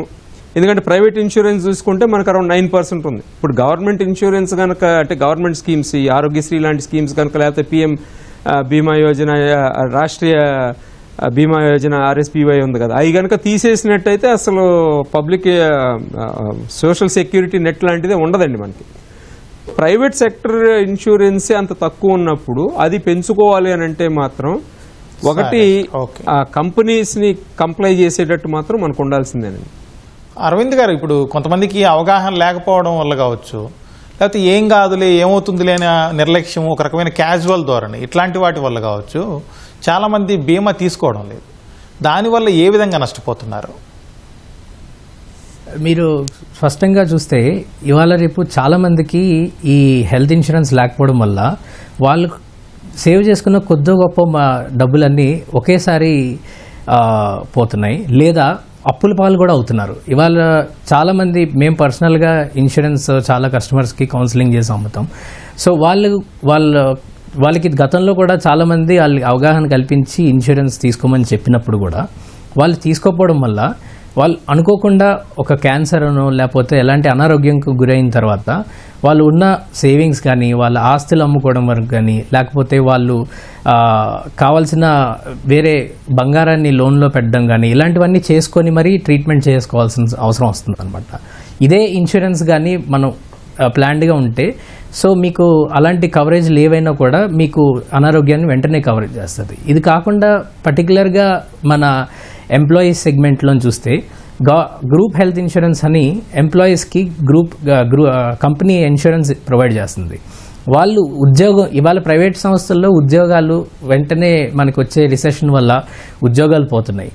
ఎందుకంటే ప్రైవేట్ ఇన్సూరెన్స్ చూసుకుంటే మనకు అరౌండ్ 9% ఉంది. ఇప్పుడు గవర్నమెంట్ ఇన్సూరెన్స్ కనుక, అంటే గవర్నమెంట్ స్కీమ్స్, ఈ ఆరోగ్యశ్రీ లాంటి స్కీమ్స్ కనుక, లేకపోతే PM బీమా యోజన, రాష్ట్రీయ బీమా యోజన RSPY ఉంది కదా, అవి కనుక తీసేసినట్టయితే అసలు పబ్లిక్ సోషల్ సెక్యూరిటీ నెట్ లాంటిదే ఉండదండి మనకి. ప్రైవేట్ సెక్టర్ ఇన్సూరెన్సే అంత తక్కువ ఉన్నప్పుడు అది పెంచుకోవాలి అని అంటే మాత్రం ఒకటి కంపెనీస్ని కంప్లై చేసేటట్టు మాత్రం మనకు ఉండాల్సిందేనండి. అరవింద్ గారు, ఇప్పుడు కొంతమందికి అవగాహన లేకపోవడం వల్ల కావచ్చు, లేకపోతే ఏం కాదులే ఏమవుతుందిలే అనే నిర్లక్ష్యం, ఒక రకమైన క్యాజువల్ ధోరణి, ఇట్లాంటి వాటి వల్ల కావచ్చు చాలామంది బీమా తీసుకోవడం లేదు. దానివల్ల ఏ విధంగా నష్టపోతున్నారు? మీరు స్పష్టంగా చూస్తే ఇవాళ రేపు చాలామందికి ఈ హెల్త్ ఇన్సూరెన్స్ లేకపోవడం వల్ల వాళ్ళు సేవ్ చేసుకున్న కొద్ది గొప్ప డబ్బులన్నీ ఒకేసారి పోతున్నాయి, లేదా అప్పుల పాలు కూడా అవుతున్నారు. ఇవాళ చాలామంది, మేము పర్సనల్గా ఇన్సూరెన్స్ చాలా కస్టమర్స్కి కౌన్సిలింగ్ చేసి అమ్ముతాం. సో వాళ్ళకి గతంలో కూడా చాలామంది వాళ్ళకి అవగాహన కల్పించి ఇన్సూరెన్స్ తీసుకోమని చెప్పినప్పుడు కూడా వాళ్ళు తీసుకోకపోవడం వల్ల వాళ్ళు అనుకోకుండా ఒక క్యాన్సర్ అనో లేకపోతే ఎలాంటి అనారోగ్యంకు గురైన తర్వాత వాళ్ళు ఉన్న సేవింగ్స్ కానీ, వాళ్ళ ఆస్తులు అమ్ముకోవడం వరకు కానీ, లేకపోతే వాళ్ళు కావాల్సిన వేరే బంగారాన్ని లోన్లో పెట్టడం కానీ, ఇలాంటివన్నీ చేసుకొని మరీ ట్రీట్మెంట్ చేసుకోవాల్సిన అవసరం వస్తుంది అనమాట. ఇదే ఇన్సూరెన్స్ కానీ మనం ప్లాన్డ్గా ఉంటే, సో మీకు అలాంటి కవరేజ్లు ఏవైనా కూడా మీకు అనారోగ్యాన్ని వెంటనే కవరేజ్ చేస్తుంది. ఇది కాకుండా పర్టికులర్గా మన ఎంప్లాయీస్ సెగ్మెంట్లో చూస్తే గ్రూప్ హెల్త్ ఇన్సూరెన్స్ అని ఎంప్లాయీస్కి కంపెనీ ఇన్సూరెన్స్ ప్రొవైడ్ చేస్తుంది. వాళ్ళు ఇవాళ ప్రైవేట్ సంస్థల్లో ఉద్యోగాలు వెంటనే మనకు వచ్చే రిసెషన్ వల్ల ఉద్యోగాలు పోతున్నాయి.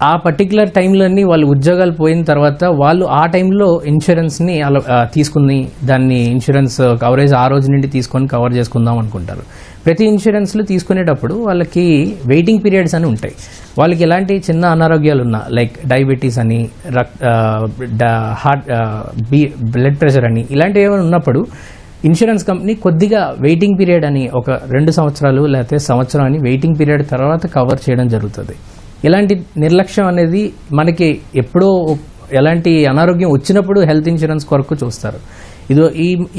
ఆ పర్టికులర్ టైంలోని వాళ్ళు ఉద్యోగాలు పోయిన తర్వాత వాళ్ళు ఆ టైంలో ఇన్సూరెన్స్ని తీసుకుని దాన్ని ఇన్సూరెన్స్ కవరేజ్ ఆ రోజు నుండి తీసుకొని కవర్ చేసుకుందాం అనుకుంటారు. ప్రతి ఇన్సూరెన్స్లు తీసుకునేటప్పుడు వాళ్ళకి వెయిటింగ్ పీరియడ్స్ అని ఉంటాయి. వాళ్ళకి ఎలాంటి చిన్న అనారోగ్యాలు ఉన్నా, లైక్ డయాబెటీస్ అని, హార్ట్ బ్లడ్ ప్రెషర్ అని, ఇలాంటివి ఏమైనా ఉన్నప్పుడు ఇన్సూరెన్స్ కంపెనీ కొద్దిగా వెయిటింగ్ పీరియడ్ అని ఒక 2 సంవత్సరాలు లేకపోతే సంవత్సరం అని వెయిటింగ్ పీరియడ్ తర్వాత కవర్ చేయడం జరుగుతుంది. ఇలాంటి నిర్లక్ష్యం అనేది మనకి ఎప్పుడో ఎలాంటి అనారోగ్యం వచ్చినప్పుడు హెల్త్ ఇన్సూరెన్స్ కొరకు చూస్తారు. ఇదో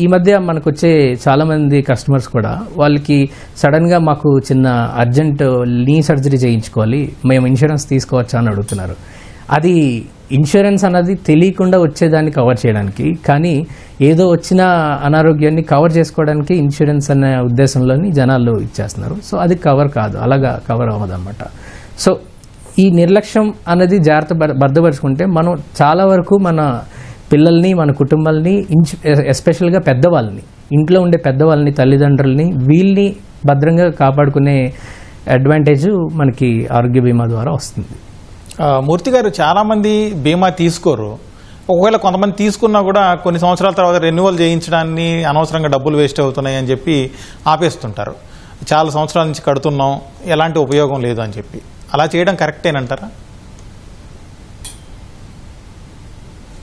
ఈ మధ్య మనకు వచ్చే చాలామంది కస్టమర్స్ కూడా వాళ్ళకి సడన్గా మాకు చిన్న అర్జెంట్ నీ సర్జరీ చేయించుకోవాలి, మేము ఇన్సూరెన్స్ తీసుకోవచ్చా అని అడుగుతున్నారు. అది ఇన్సూరెన్స్ అన్నది తెలియకుండా వచ్చేదాన్ని కవర్ చేయడానికి, కానీ ఏదో వచ్చిన అనారోగ్యాన్ని కవర్ చేసుకోవడానికి ఇన్సూరెన్స్ అనే ఉద్దేశంలోని జనాలు ఇచ్చేస్తున్నారు. సో అది కవర్ కాదు, అలాగా కవర్ అవ్వదన్నమాట. సో ఈ నిర్లక్ష్యం అనేది జాగ్రత్త భద్రపరుచుకుంటే మనం చాలా వరకు మన పిల్లల్ని, మన కుటుంబాలని, ఎస్పెషల్గా పెద్దవాళ్ళని, ఇంట్లో ఉండే పెద్దవాళ్ళని, తల్లిదండ్రులని, వీళ్ళని భద్రంగా కాపాడుకునే అడ్వాంటేజ్ మనకి ఆరోగ్య బీమా ద్వారా వస్తుంది. మూర్తి గారు, చాలామంది బీమా తీసుకోరు. ఒకవేళ కొంతమంది తీసుకున్నా కూడా కొన్ని సంవత్సరాల తర్వాత రెన్యువల్ చేయించడాన్ని అనవసరంగా డబ్బులు వేస్ట్ అవుతున్నాయి అని చెప్పి ఆపేస్తుంటారు. చాలా సంవత్సరాల నుంచి కడుతున్నాం, ఎలాంటి ఉపయోగం లేదు అని చెప్పి. అలా చేయడం కరెక్టేనంటారా?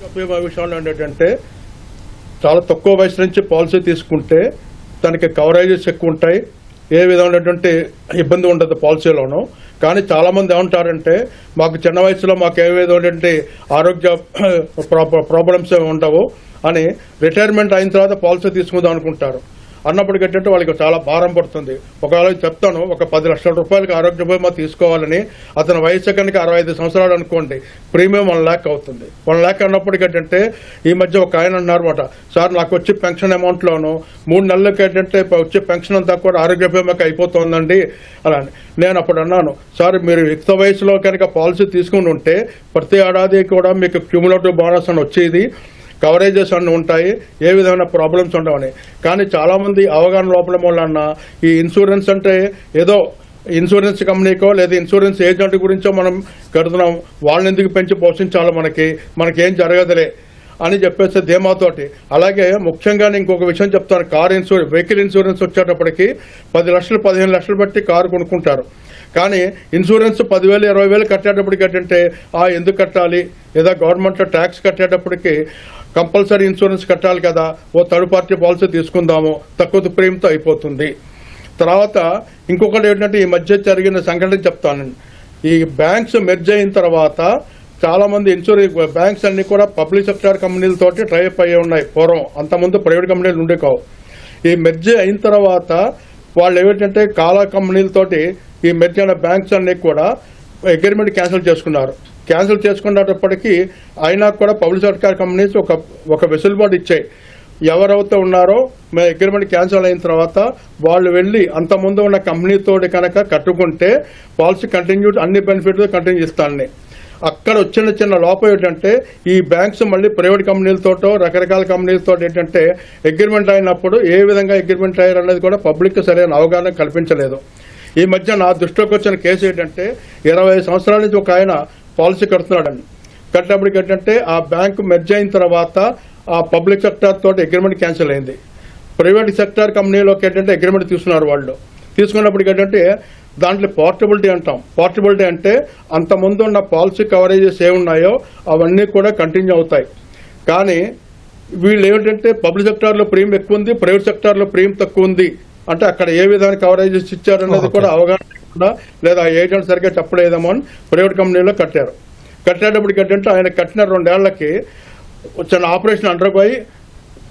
ఉపయోగ విషయంలో ఏంటంటే చాలా తక్కువ వయసు నుంచి పాలసీ తీసుకుంటే దానికి కవరేజెస్ ఎక్కువ ఉంటాయి, ఏ విధమైనటువంటి ఇబ్బంది ఉండదు పాలసీలోనూ. కానీ చాలా మంది ఏమంటారంటే మాకు చిన్న వయసులో మాకు ఏ విధమైనటువంటి ఆరోగ్య ప్రాబ్లమ్స్ ఏమి ఉండవు అని రిటైర్మెంట్ అయిన తర్వాత పాలసీ తీసుకుందాం అనుకుంటారు. అన్నప్పటికీ ఏంటంటే వాళ్ళకి చాలా భారం పడుతుంది. ఒకవేళ చెప్తాను, ఒక 10 లక్షల రూపాయలకి ఆరోగ్య బీమా తీసుకోవాలని అతని వయసు కనుక 65 సంవత్సరాలు అనుకోండి, ప్రీమియం 1 lakh అవుతుంది. 1 lakh అన్నప్పటికీ ఏంటంటే ఈ మధ్య ఒక ఆయన అన్నారన్నమాట, సార్ నాకు వచ్చే పెన్షన్ అమౌంట్లోను 3 నెలలకి ఏంటంటే వచ్చే పెన్షన్ అంతా కూడా ఆరోగ్య బీమాకి అయిపోతుందండి అలా. నేను అప్పుడు అన్నాను, సార్ మీరు యుక్త వయసులో కనుక పాలసీ తీసుకుని ఉంటే ప్రతి ఏడాది కూడా మీకు క్యూములేటివ్ బోనస్ అని వచ్చేది, కవరేజెస్ అన్నీ ఉంటాయి, ఏ విధమైన ప్రాబ్లమ్స్ ఉండవని. కానీ చాలామంది అవగాహన లోపల వలన ఈ ఇన్సూరెన్స్ అంటే ఏదో ఇన్సూరెన్స్ కంపెనీకో లేదా ఇన్సూరెన్స్ ఏజెంట్ గురించో మనం కడుతున్నాం, వాళ్ళని ఎందుకు పెంచి పోషించాలి, మనకేం జరగదులే అని చెప్పేసి ధీమాతోటి. అలాగే ముఖ్యంగా ఇంకొక విషయం చెప్తాను, వెహికల్ ఇన్సూరెన్స్ వచ్చేటప్పటికి 10 లక్షలు 15 లక్షలు బట్టి కారు కొనుక్కుంటారు. కానీ ఇన్సూరెన్స్ 10,000 20,000 కట్టేటప్పటికి ఏంటంటే ఎందుకు కట్టాలి, లేదా గవర్నమెంట్లో ట్యాక్స్ కట్టేటప్పటికి కంపల్సరీ ఇన్సూరెన్స్ కట్టాలి కదా, ఓ థర్డ్ పార్టీ పాలసీ తీసుకుందాము, తక్కువ ప్రీమియంతో అయిపోతుంది. తర్వాత ఇంకొకటి ఏంటంటే ఈ మధ్య జరిగిన సంఘటన చెప్తాను. ఈ బ్యాంక్స్ మెర్జ్ అయిన తర్వాత చాలా మంది బ్యాంక్స్ అన్ని కూడా పబ్లిక్ సెక్టార్ కంపెనీలతోటి ట్రైఅప్ అయ్యి ఉన్నాయి. పూర్వం అంతకుముందు ప్రైవేట్ కంపెనీలు ఉండే కావు. ఈ మెర్జ్ అయిన తర్వాత వాళ్ళు ఏమిటంటే కాలా కంపెనీలతోటి ఈ మెర్జ్ అయిన బ్యాంక్స్ అన్ని కూడా అగ్రిమెంట్ క్యాన్సిల్ చేసుకున్నారు. క్యాన్సిల్ చేసుకున్నప్పటికీ అయినా కూడా పబ్లిక్ సెక్టార్ కంపెనీస్ ఒక వెసులుబాటు ఇచ్చాయి. ఎవరైతే ఉన్నారో అగ్రిమెంట్ క్యాన్సిల్ అయిన తర్వాత వాళ్ళు వెళ్ళి అంతకుముందు ఉన్న కంపెనీతోటి కనుక కట్టుకుంటే పాలసీ అన్ని బెనిఫిట్స్ కంటిన్యూ ఇస్తానని. అక్కడ వచ్చిన చిన్న లోపం ఏంటంటే ఈ బ్యాంక్స్ మళ్ళీ ప్రైవేట్ కంపెనీలతోటో రకరకాల కంపెనీలతో ఏంటంటే అగ్రిమెంట్ అయినప్పుడు ఏ విధంగా అగ్రిమెంట్ అయ్యారు అనేది కూడా పబ్లిక్ సరైన అవగాహన కల్పించలేదు. ఈ మధ్య నా దృష్టిలోకి వచ్చిన కేసు ఏంటంటే 20 సంవత్సరాల నుంచి ఒక ఆయన పాలసీ కడుతున్నాడని. కట్టినప్పటికి ఏంటంటే ఆ బ్యాంకు మెర్జ్ అయిన తర్వాత ఆ పబ్లిక్ సెక్టార్ తోటి అగ్రిమెంట్ క్యాన్సిల్ అయింది. ప్రైవేట్ సెక్టార్ కంపెనీలోకి ఏంటంటే అగ్రిమెంట్ తీసుకున్నారు. వాళ్ళు తీసుకున్నప్పటికి ఏంటంటే దాంట్లో పోర్టబిలిటీ అంటాం. పోర్టబిలిటీ అంటే అంతకుముందు ఉన్న పాలసీ కవరేజెస్ ఏమున్నాయో అవన్నీ కూడా కంటిన్యూ అవుతాయి. కానీ వీళ్ళు ఏమిటంటే పబ్లిక్ సెక్టార్లో ప్రీమియం ఎక్కువ ఉంది, ప్రైవేట్ సెక్టార్లో ప్రీమియం తక్కువ ఉంది అంటే అక్కడ ఏ విధంగా కవరేజెస్ ఇచ్చారనేది కూడా అవగాహన లేకుండా లేదా ఏజెంట్ సరిగ్గా చెప్పలేదేమో అని ప్రైవేట్ కంపెనీలో కట్టారు. కట్టేటప్పటికి ఏంటంటే ఆయన కట్టిన 2 ఏళ్లకి చిన్న ఆపరేషన్ అండర్పోయి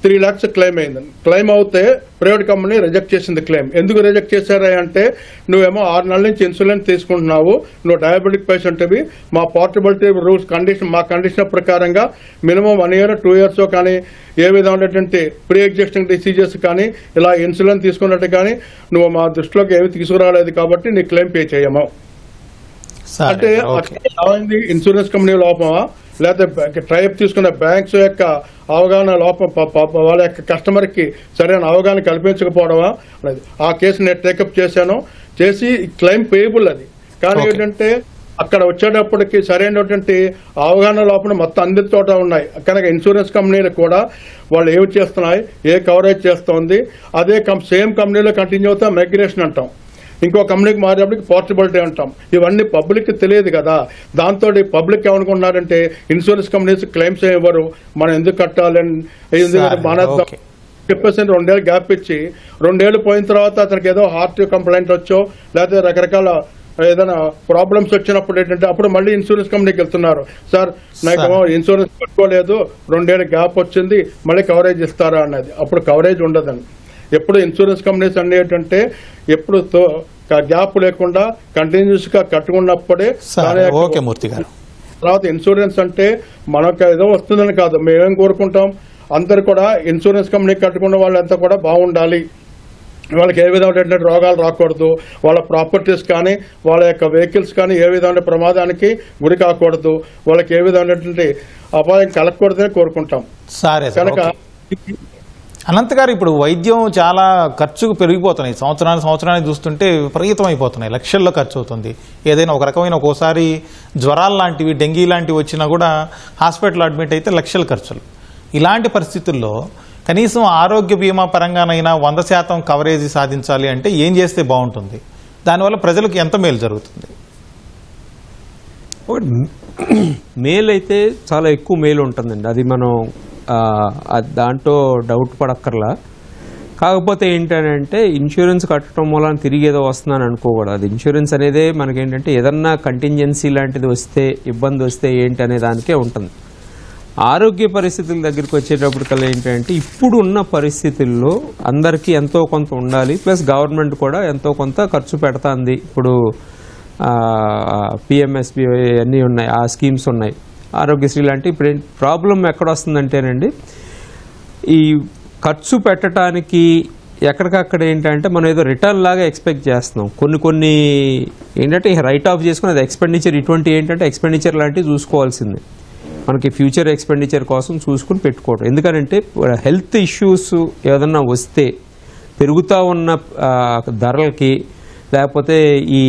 3 lakhs క్లెయిమ్ అయింది. క్లెయిమ్ అవుతే ప్రైవేట్ కంపెనీ రిజెక్ట్ చేసింది క్లెయిమ్. ఎందుకు రిజెక్ట్ చేశారా అంటే నువ్వేమో 6 నెలల నుంచి ఇన్సూరెన్స్ తీసుకుంటున్నావు, నువ్వు డయాబెటిక్ పేషెంట్వి, మా పోర్టబిలిటీ రూల్స్ మా కండిషన్ ప్రకారంగా మినిమం 1 year 2 years కానీ ఏ విధమైనటువంటి ప్రీ ఎగ్జిస్టింగ్ డిసీజెస్ కానీ ఇలా ఇన్సూరెన్స్ తీసుకున్నట్టు కానీ నువ్వు మా దృష్టిలోకి ఏమి తీసుకురాలేదు కాబట్టి నీ క్లెయిమ్ పే చేయము అంటే ఇన్సూరెన్స్ కంపెనీ లోపమా లేకపోతే ట్రైప్ తీసుకున్న బ్యాంక్స్ యొక్క అవగాహన లోపం, వాళ్ళ యొక్క కస్టమర్ కి సరైన అవగాహన కల్పించకపోవడమా అనేది. ఆ కేసు నేను టేకప్ చేశాను, చేసి క్లెయిమ్ పేయబుల్ అది. కానీ ఏంటంటే అక్కడ వచ్చేటప్పటికి సరైనటువంటి అవగాహన లోపల మొత్తం అందరి చోట ఉన్నాయి. కనుక ఇన్సూరెన్స్ కంపెనీలు కూడా వాళ్ళు ఏమి చేస్తున్నాయి, ఏ కవరేజ్ చేస్తోంది, అదే సేమ్ కంపెనీలో కంటిన్యూ అవుతా మైగ్రేషన్ అంటాం, ఇంకో కంపెనీకి మారేటప్పటికి పోర్టబిలిటీ అంటాం. ఇవన్నీ పబ్లిక్ తెలియదు కదా. దాంతో పబ్లిక్ ఏమనుకుంటున్నారంటే ఇన్సూరెన్స్ కంపెనీస్ క్లెయిమ్స్ ఇవ్వరు, మనం ఎందుకు కట్టాలని మానేద్దాం చెప్పేసి 2 ఏళ్ళు గ్యాప్ ఇచ్చి 2 ఏళ్ళు పోయిన తర్వాత అతనికి ఏదో హార్ట్ కంప్లైంట్ వచ్చో లేకపోతే రకరకాల ఏదైనా ప్రాబ్లమ్స్ వచ్చినప్పుడు ఏంటంటే అప్పుడు మళ్ళీ ఇన్సూరెన్స్ కంపెనీకి వెళ్తున్నారు, సార్ నాకు ఇన్సూరెన్స్ కట్టుకోలేదు, 2 ఏళ్ళు గ్యాప్ వచ్చింది, మళ్ళీ కవరేజ్ ఇస్తారా అన్నది. అప్పుడు కవరేజ్ ఉండదండి. ఎప్పుడు ఇన్సూరెన్స్ కంపెనీస్ అన్ని ఏంటంటే ఎప్పుడు గ్యాప్ లేకుండా కంటిన్యూస్ గా కట్టుకున్నప్పుడే. తర్వాత ఇన్సూరెన్స్ అంటే మనకు ఏదో వస్తుందని కాదు, మేమేం కోరుకుంటాం, అందరు కూడా ఇన్సూరెన్స్ కంపెనీ కట్టుకున్న వాళ్ళంతా కూడా బాగుండాలి, వాళ్ళకి ఏ విధమైన రోగాలు రాకూడదు, వాళ్ళ ప్రాపర్టీస్ కానీ వాళ్ళ యొక్క వెహికల్స్ కానీ ఏ విధమైన ప్రమాదానికి గురి కాకూడదు, వాళ్ళకి ఏ విధమైనటువంటి అపాయం కలగకూడదని కోరుకుంటాం. కనుక అనంత్ గారు, ఇప్పుడు వైద్యం చాలా ఖర్చుకు పెరిగిపోతున్నాయి, సంవత్సరానికి చూస్తుంటే విపరీతం అయిపోతున్నాయి, లక్షల్లో ఖర్చు అవుతుంది. ఏదైనా ఒక రకమైన ఒక్కోసారి జ్వరాలు లాంటివి, డెంగీ లాంటివి వచ్చినా కూడా హాస్పిటల్ అడ్మిట్ అయితే లక్షల ఖర్చులు. ఇలాంటి పరిస్థితుల్లో కనీసం ఆరోగ్య బీమా పరంగానైనా 100% కవరేజీ సాధించాలి అంటే ఏం చేస్తే బాగుంటుంది, దానివల్ల ప్రజలకు ఎంత మేలు జరుగుతుంది? మేలు అయితే చాలా ఎక్కువ మేలు ఉంటుందండి, అది మనం దాంట్లో డౌట్ పడక్కర్లా. కాకపోతే ఏంటంటే ఇన్సూరెన్స్ కట్టడం మూలన తిరిగి ఏదో వస్తుందని అనుకోకూడదు. అది ఇన్సూరెన్స్ అనేదే మనకేంటంటే ఏదన్నా కంటింజెన్సీ లాంటిది వస్తే, ఇబ్బంది వస్తే ఏంటి అనే దానికే ఉంటుంది. ఆరోగ్య పరిస్థితుల దగ్గరికి వచ్చేటప్పటికల్లా ఏంటంటే ఇప్పుడు ఉన్న పరిస్థితుల్లో అందరికీ ఎంతో కొంత ఉండాలి, ప్లస్ గవర్నమెంట్ కూడా ఎంతో కొంత ఖర్చు పెడుతుంది. ఇప్పుడు పిఎంఎస్బి అన్నీ ఉన్నాయి, ఆ స్కీమ్స్ ఉన్నాయి, ఆరోగ్యశ్రీ లాంటి. ఇప్పుడు ప్రాబ్లం ఎక్కడ వస్తుందంటేనండి, ఈ ఖర్చు పెట్టడానికి ఎక్కడికక్కడ ఏంటంటే మనం ఏదో రిటర్న్ లాగా ఎక్స్పెక్ట్ చేస్తున్నాం. కొన్ని ఏంటంటే రైట్ ఆఫ్ చేసుకుని అది ఎక్స్పెండిచర్, ఇటువంటి ఏంటంటే ఎక్స్పెండిచర్ లాంటివి చూసుకోవాల్సింది, మనకి ఫ్యూచర్ ఎక్స్పెండిచర్ కోసం చూసుకుని పెట్టుకోవడం. ఎందుకంటే హెల్త్ ఇష్యూస్ ఏదన్నా వస్తే పెరుగుతూ ఉన్న ధరలకి, లేకపోతే ఈ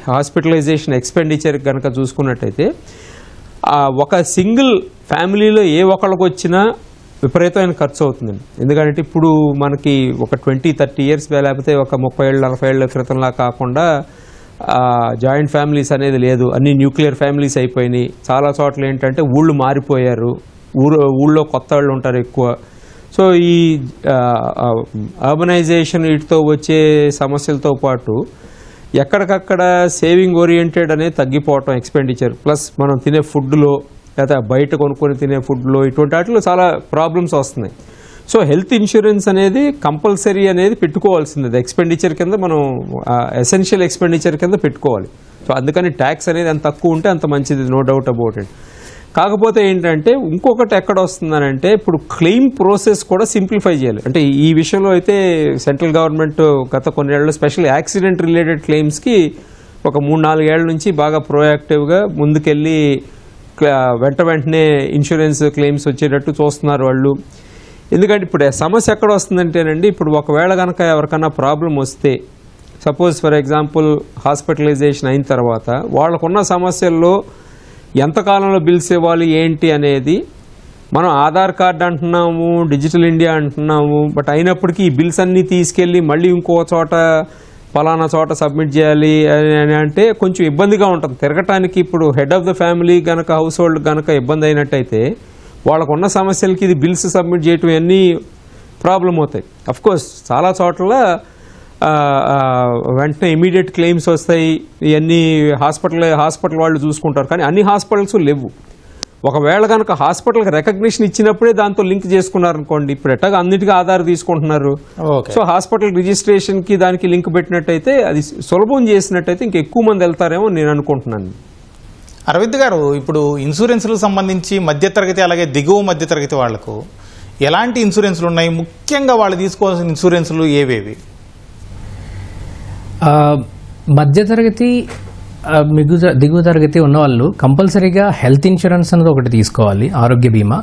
హాస్పిటలైజేషన్ ఎక్స్పెండిచర్ కనుక చూసుకున్నట్టయితే ఒక సింగిల్ ఫ్యామిలీలో ఏ ఒక్కళ్ళకి వచ్చినా విపరీతమైన ఖర్చు అవుతుందండి. ఎందుకంటే ఇప్పుడు మనకి ఒక 20-30 ఇయర్స్ లేకపోతే ఒక 30-40 ఏళ్ల క్రితంలా కాకుండా జాయింట్ ఫ్యామిలీస్ అనేది లేదు, అన్ని న్యూక్లియర్ ఫ్యామిలీస్ అయిపోయినాయి. చాలా చోట్ల ఏంటంటే ఊళ్ళు మారిపోయారు, ఊళ్ళో కొత్త వాళ్ళు ఉంటారు ఎక్కువ. సో ఈ అర్బనైజేషన్ వీటితో వచ్చే సమస్యలతో పాటు ఎక్కడికక్కడ సేవింగ్ ఓరియంటెడ్ అనేది తగ్గిపోవటం ఎక్స్పెండిచర్, ప్లస్ మనం తినే ఫుడ్లో లేదా బయట కొనుక్కొని తినే ఫుడ్లో ఇటువంటి వాటిలో చాలా ప్రాబ్లమ్స్ వస్తున్నాయి. సో హెల్త్ ఇన్సూరెన్స్ అనేది కంపల్సరీ అనేది పెట్టుకోవాల్సింది, ఎక్స్పెండిచర్ కింద మనం ఎసెన్షియల్ ఎక్స్పెండిచర్ కింద పెట్టుకోవాలి. సో అందుకని ట్యాక్స్ అనేది ఎంత తక్కువ ఉంటే అంత మంచిది, నో డౌట్ అబౌట్ ఇట్. కాకపోతే ఏంటంటే ఇంకొకటి ఎక్కడ వస్తుందనంటే ఇప్పుడు క్లెయిమ్ ప్రాసెస్ కూడా సింప్లిఫై చేయాలి. అంటే ఈ విషయంలో అయితే సెంట్రల్ గవర్నమెంట్ గత కొన్నేళ్లలో స్పెషల్ యాక్సిడెంట్ రిలేటెడ్ క్లెయిమ్స్కి ఒక 3-4 ఏళ్ల నుంచి బాగా ప్రోయాక్టివ్గా ముందుకెళ్ళి వెంటనే ఇన్సూరెన్స్ క్లెయిమ్స్ వచ్చేటట్టు చూస్తున్నారు వాళ్ళు. ఎందుకంటే ఇప్పుడు సమస్య ఎక్కడ వస్తుందంటేనండి, ఇప్పుడు ఒకవేళ కనుక ఎవరికైనా ప్రాబ్లం వస్తే, సపోజ్ ఫర్ ఎగ్జాంపుల్ హాస్పిటలైజేషన్ అయిన తర్వాత వాళ్ళకున్న సమస్యల్లో ఎంతకాలంలో బిల్స్ ఇవ్వాలి ఏంటి అనేది మనం ఆధార్ కార్డు అంటున్నాము, డిజిటల్ ఇండియా అంటున్నాము, బట్ అయినప్పటికీ ఈ బిల్స్ అన్నీ తీసుకెళ్ళి మళ్ళీ ఇంకో చోట ఫలానా చోట సబ్మిట్ చేయాలి అని అంటే కొంచెం ఇబ్బందిగా ఉంటుంది తిరగటానికి. ఇప్పుడు హెడ్ ఆఫ్ ద ఫ్యామిలీ కనుక హౌస్ హోల్డ్ కనుక ఇబ్బంది అయినట్టయితే వాళ్ళకున్న సమస్యలకి ఇది బిల్స్ సబ్మిట్ చేయటం అన్నీ ప్రాబ్లం అవుతాయి. అఫ్కోర్స్ చాలా చోట్ల వెంటనే ఇమీడియట్ క్లెయిమ్స్ వస్తాయి, ఇవన్నీ హాస్పిటల్ వాళ్ళు చూసుకుంటారు, కానీ అన్ని హాస్పిటల్స్ లేవు. ఒకవేళ కనుక హాస్పిటల్కి రికగ్నిషన్ ఇచ్చినప్పుడే దాంతో లింక్ చేసుకున్నారు అనుకోండి, ఇప్పుడు ఎట్టగా అన్నిటికీ ఆధార్ తీసుకుంటున్నారు. సో హాస్పిటల్ రిజిస్ట్రేషన్కి దానికి లింక్ పెట్టినట్టయితే, అది సులభం చేసినట్టయితే ఇంకా ఎక్కువ మంది వెళ్తారేమో నేను అనుకుంటున్నాను. అరవింద్ గారు, ఇప్పుడు ఇన్సూరెన్స్లకు సంబంధించి మధ్యతరగతి అలాగే దిగువ మధ్యతరగతి వాళ్లకు ఎలాంటి ఇన్సూరెన్స్లు ఉన్నాయి, ముఖ్యంగా వాళ్ళు తీసుకోవాల్సిన ఇన్సూరెన్స్లు ఏవేవి? మధ్యతరగతి దిగువ తరగతి ఉన్న వాళ్ళు కంపల్సరీగా హెల్త్ ఇన్సూరెన్స్ అనేది ఒకటి తీసుకోవాలి, ఆరోగ్య బీమా.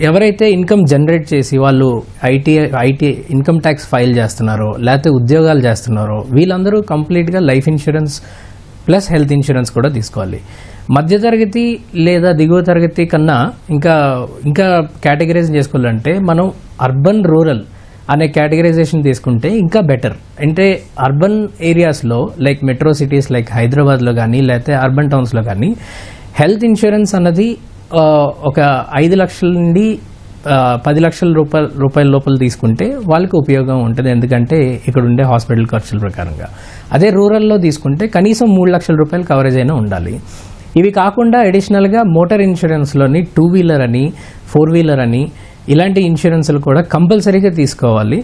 ఎవరైతే ఇన్కమ్ జనరేట్ చేసి వాళ్ళు ఐటీ ఇన్కమ్ ట్యాక్స్ ఫైల్ చేస్తున్నారో లేకపోతే ఉద్యోగాలు చేస్తున్నారో వీళ్ళందరూ కంప్లీట్గా life insurance plus health insurance కూడా తీసుకోవాలి. మధ్యతరగతి లేదా దిగువ తరగతి కన్నా ఇంకా ఇంకా కేటగిరైజ్ చేసుకోవాలంటే మనం అర్బన్ రూరల్ అనే కేటగరైజేషన్ తీసుకుంటే ఇంకా బెటర్. అంటే అర్బన్ ఏరియాస్లో లైక్ మెట్రో సిటీస్ లైక్ హైదరాబాద్లో కానీ లేకపోతే అర్బన్ టౌన్స్లో కానీ హెల్త్ ఇన్సూరెన్స్ అన్నది ఒక 5 లక్షల నుండి 10 లక్షల రూపాయల లోపల తీసుకుంటే వాళ్ళకి ఉపయోగం ఉంటుంది. ఎందుకంటే ఇక్కడ ఉండే హాస్పిటల్ ఖర్చుల ప్రకారంగా. అదే రూరల్లో తీసుకుంటే కనీసం 3 లక్షల రూపాయలు కవరేజ్ అయినా ఉండాలి. ఇవి కాకుండా అడిషనల్గా మోటార్ ఇన్సూరెన్స్లోని 2 వీలర్ అని 4 వీలర్ అని ఇలాంటి ఇన్సూరెన్స్లు కూడా కంపల్సరీగా తీసుకోవాలి.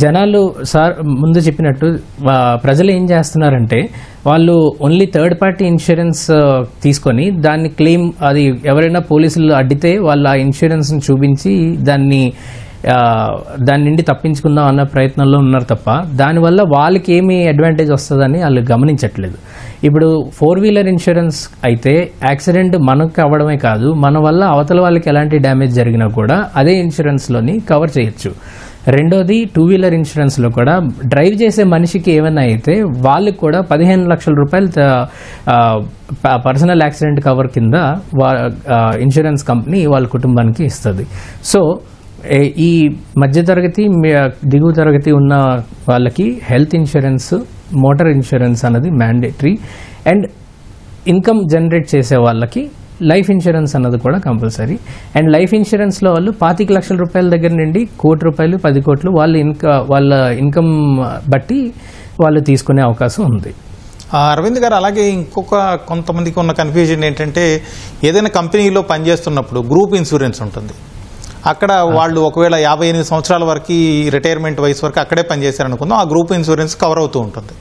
జనాలు సార్ ముందు చెప్పినట్టు ప్రజలు ఏం చేస్తున్నారంటే వాళ్ళు ఓన్లీ థర్డ్ పార్టీ ఇన్సూరెన్స్ తీసుకొని దాన్ని క్లెయిమ్, అది ఎవరైనా పోలీసులు అడ్డితే వాళ్ళు ఆ ఇన్సూరెన్స్ని చూపించి దాని నుండి తప్పించుకుందాం అన్న ప్రయత్నంలో ఉన్నారు తప్ప దానివల్ల వాళ్ళకి ఏమి అడ్వాంటేజ్ వస్తుందని వాళ్ళు గమనించట్లేదు. ఇప్పుడు 4 వీలర్ ఇన్సూరెన్స్ అయితే యాక్సిడెంట్ మనకు అవ్వడమే కాదు, మన వల్ల అవతల వాళ్ళకి ఎలాంటి డ్యామేజ్ జరిగినా కూడా అదే ఇన్సూరెన్స్లోని కవర్ చేయొచ్చు. రెండోది 2 వీలర్ ఇన్సూరెన్స్లో కూడా డ్రైవ్ చేసే మనిషికి ఏమైనా అయితే వాళ్ళకి కూడా 15 లక్షల రూపాయలు పర్సనల్ యాక్సిడెంట్ కవర్ కింద ఇన్సూరెన్స్ కంపెనీ వాళ్ళ కుటుంబానికి ఇస్తుంది. సో ఈ మధ్యతరగతి దిగువ తరగతి ఉన్న వాళ్ళకి హెల్త్ ఇన్సూరెన్స్, మోటార్ ఇన్సూరెన్స్ అన్నది మ్యాండేటరీ. అండ్ ఇన్కమ్ జనరేట్ చేసే వాళ్ళకి లైఫ్ ఇన్సూరెన్స్ అన్నది కూడా కంపల్సరీ. అండ్ లైఫ్ ఇన్సూరెన్స్లో వాళ్ళు 25 లక్షల రూపాయల దగ్గర నుండి 1 కోటి రూపాయలు 10 కోట్లు వాళ్ళ ఇన్కమ్ బట్టి వాళ్ళు తీసుకునే అవకాశం ఉంది. అరవింద్ గారు, అలాగే కొంతమందికి ఉన్న కన్ఫ్యూజన్ ఏంటంటే ఏదైనా కంపెనీలో పనిచేస్తున్నప్పుడు గ్రూప్ ఇన్సూరెన్స్ ఉంటుంది. అక్కడ వాళ్ళు ఒకవేళ 58 సంవత్సరాల వరకు రిటైర్మెంట్ వయసు వరకు అక్కడే పనిచేశారనుకుందాం, ఆ గ్రూప్ ఇన్సూరెన్స్ కవర్ అవుతూ ఉంటుంది.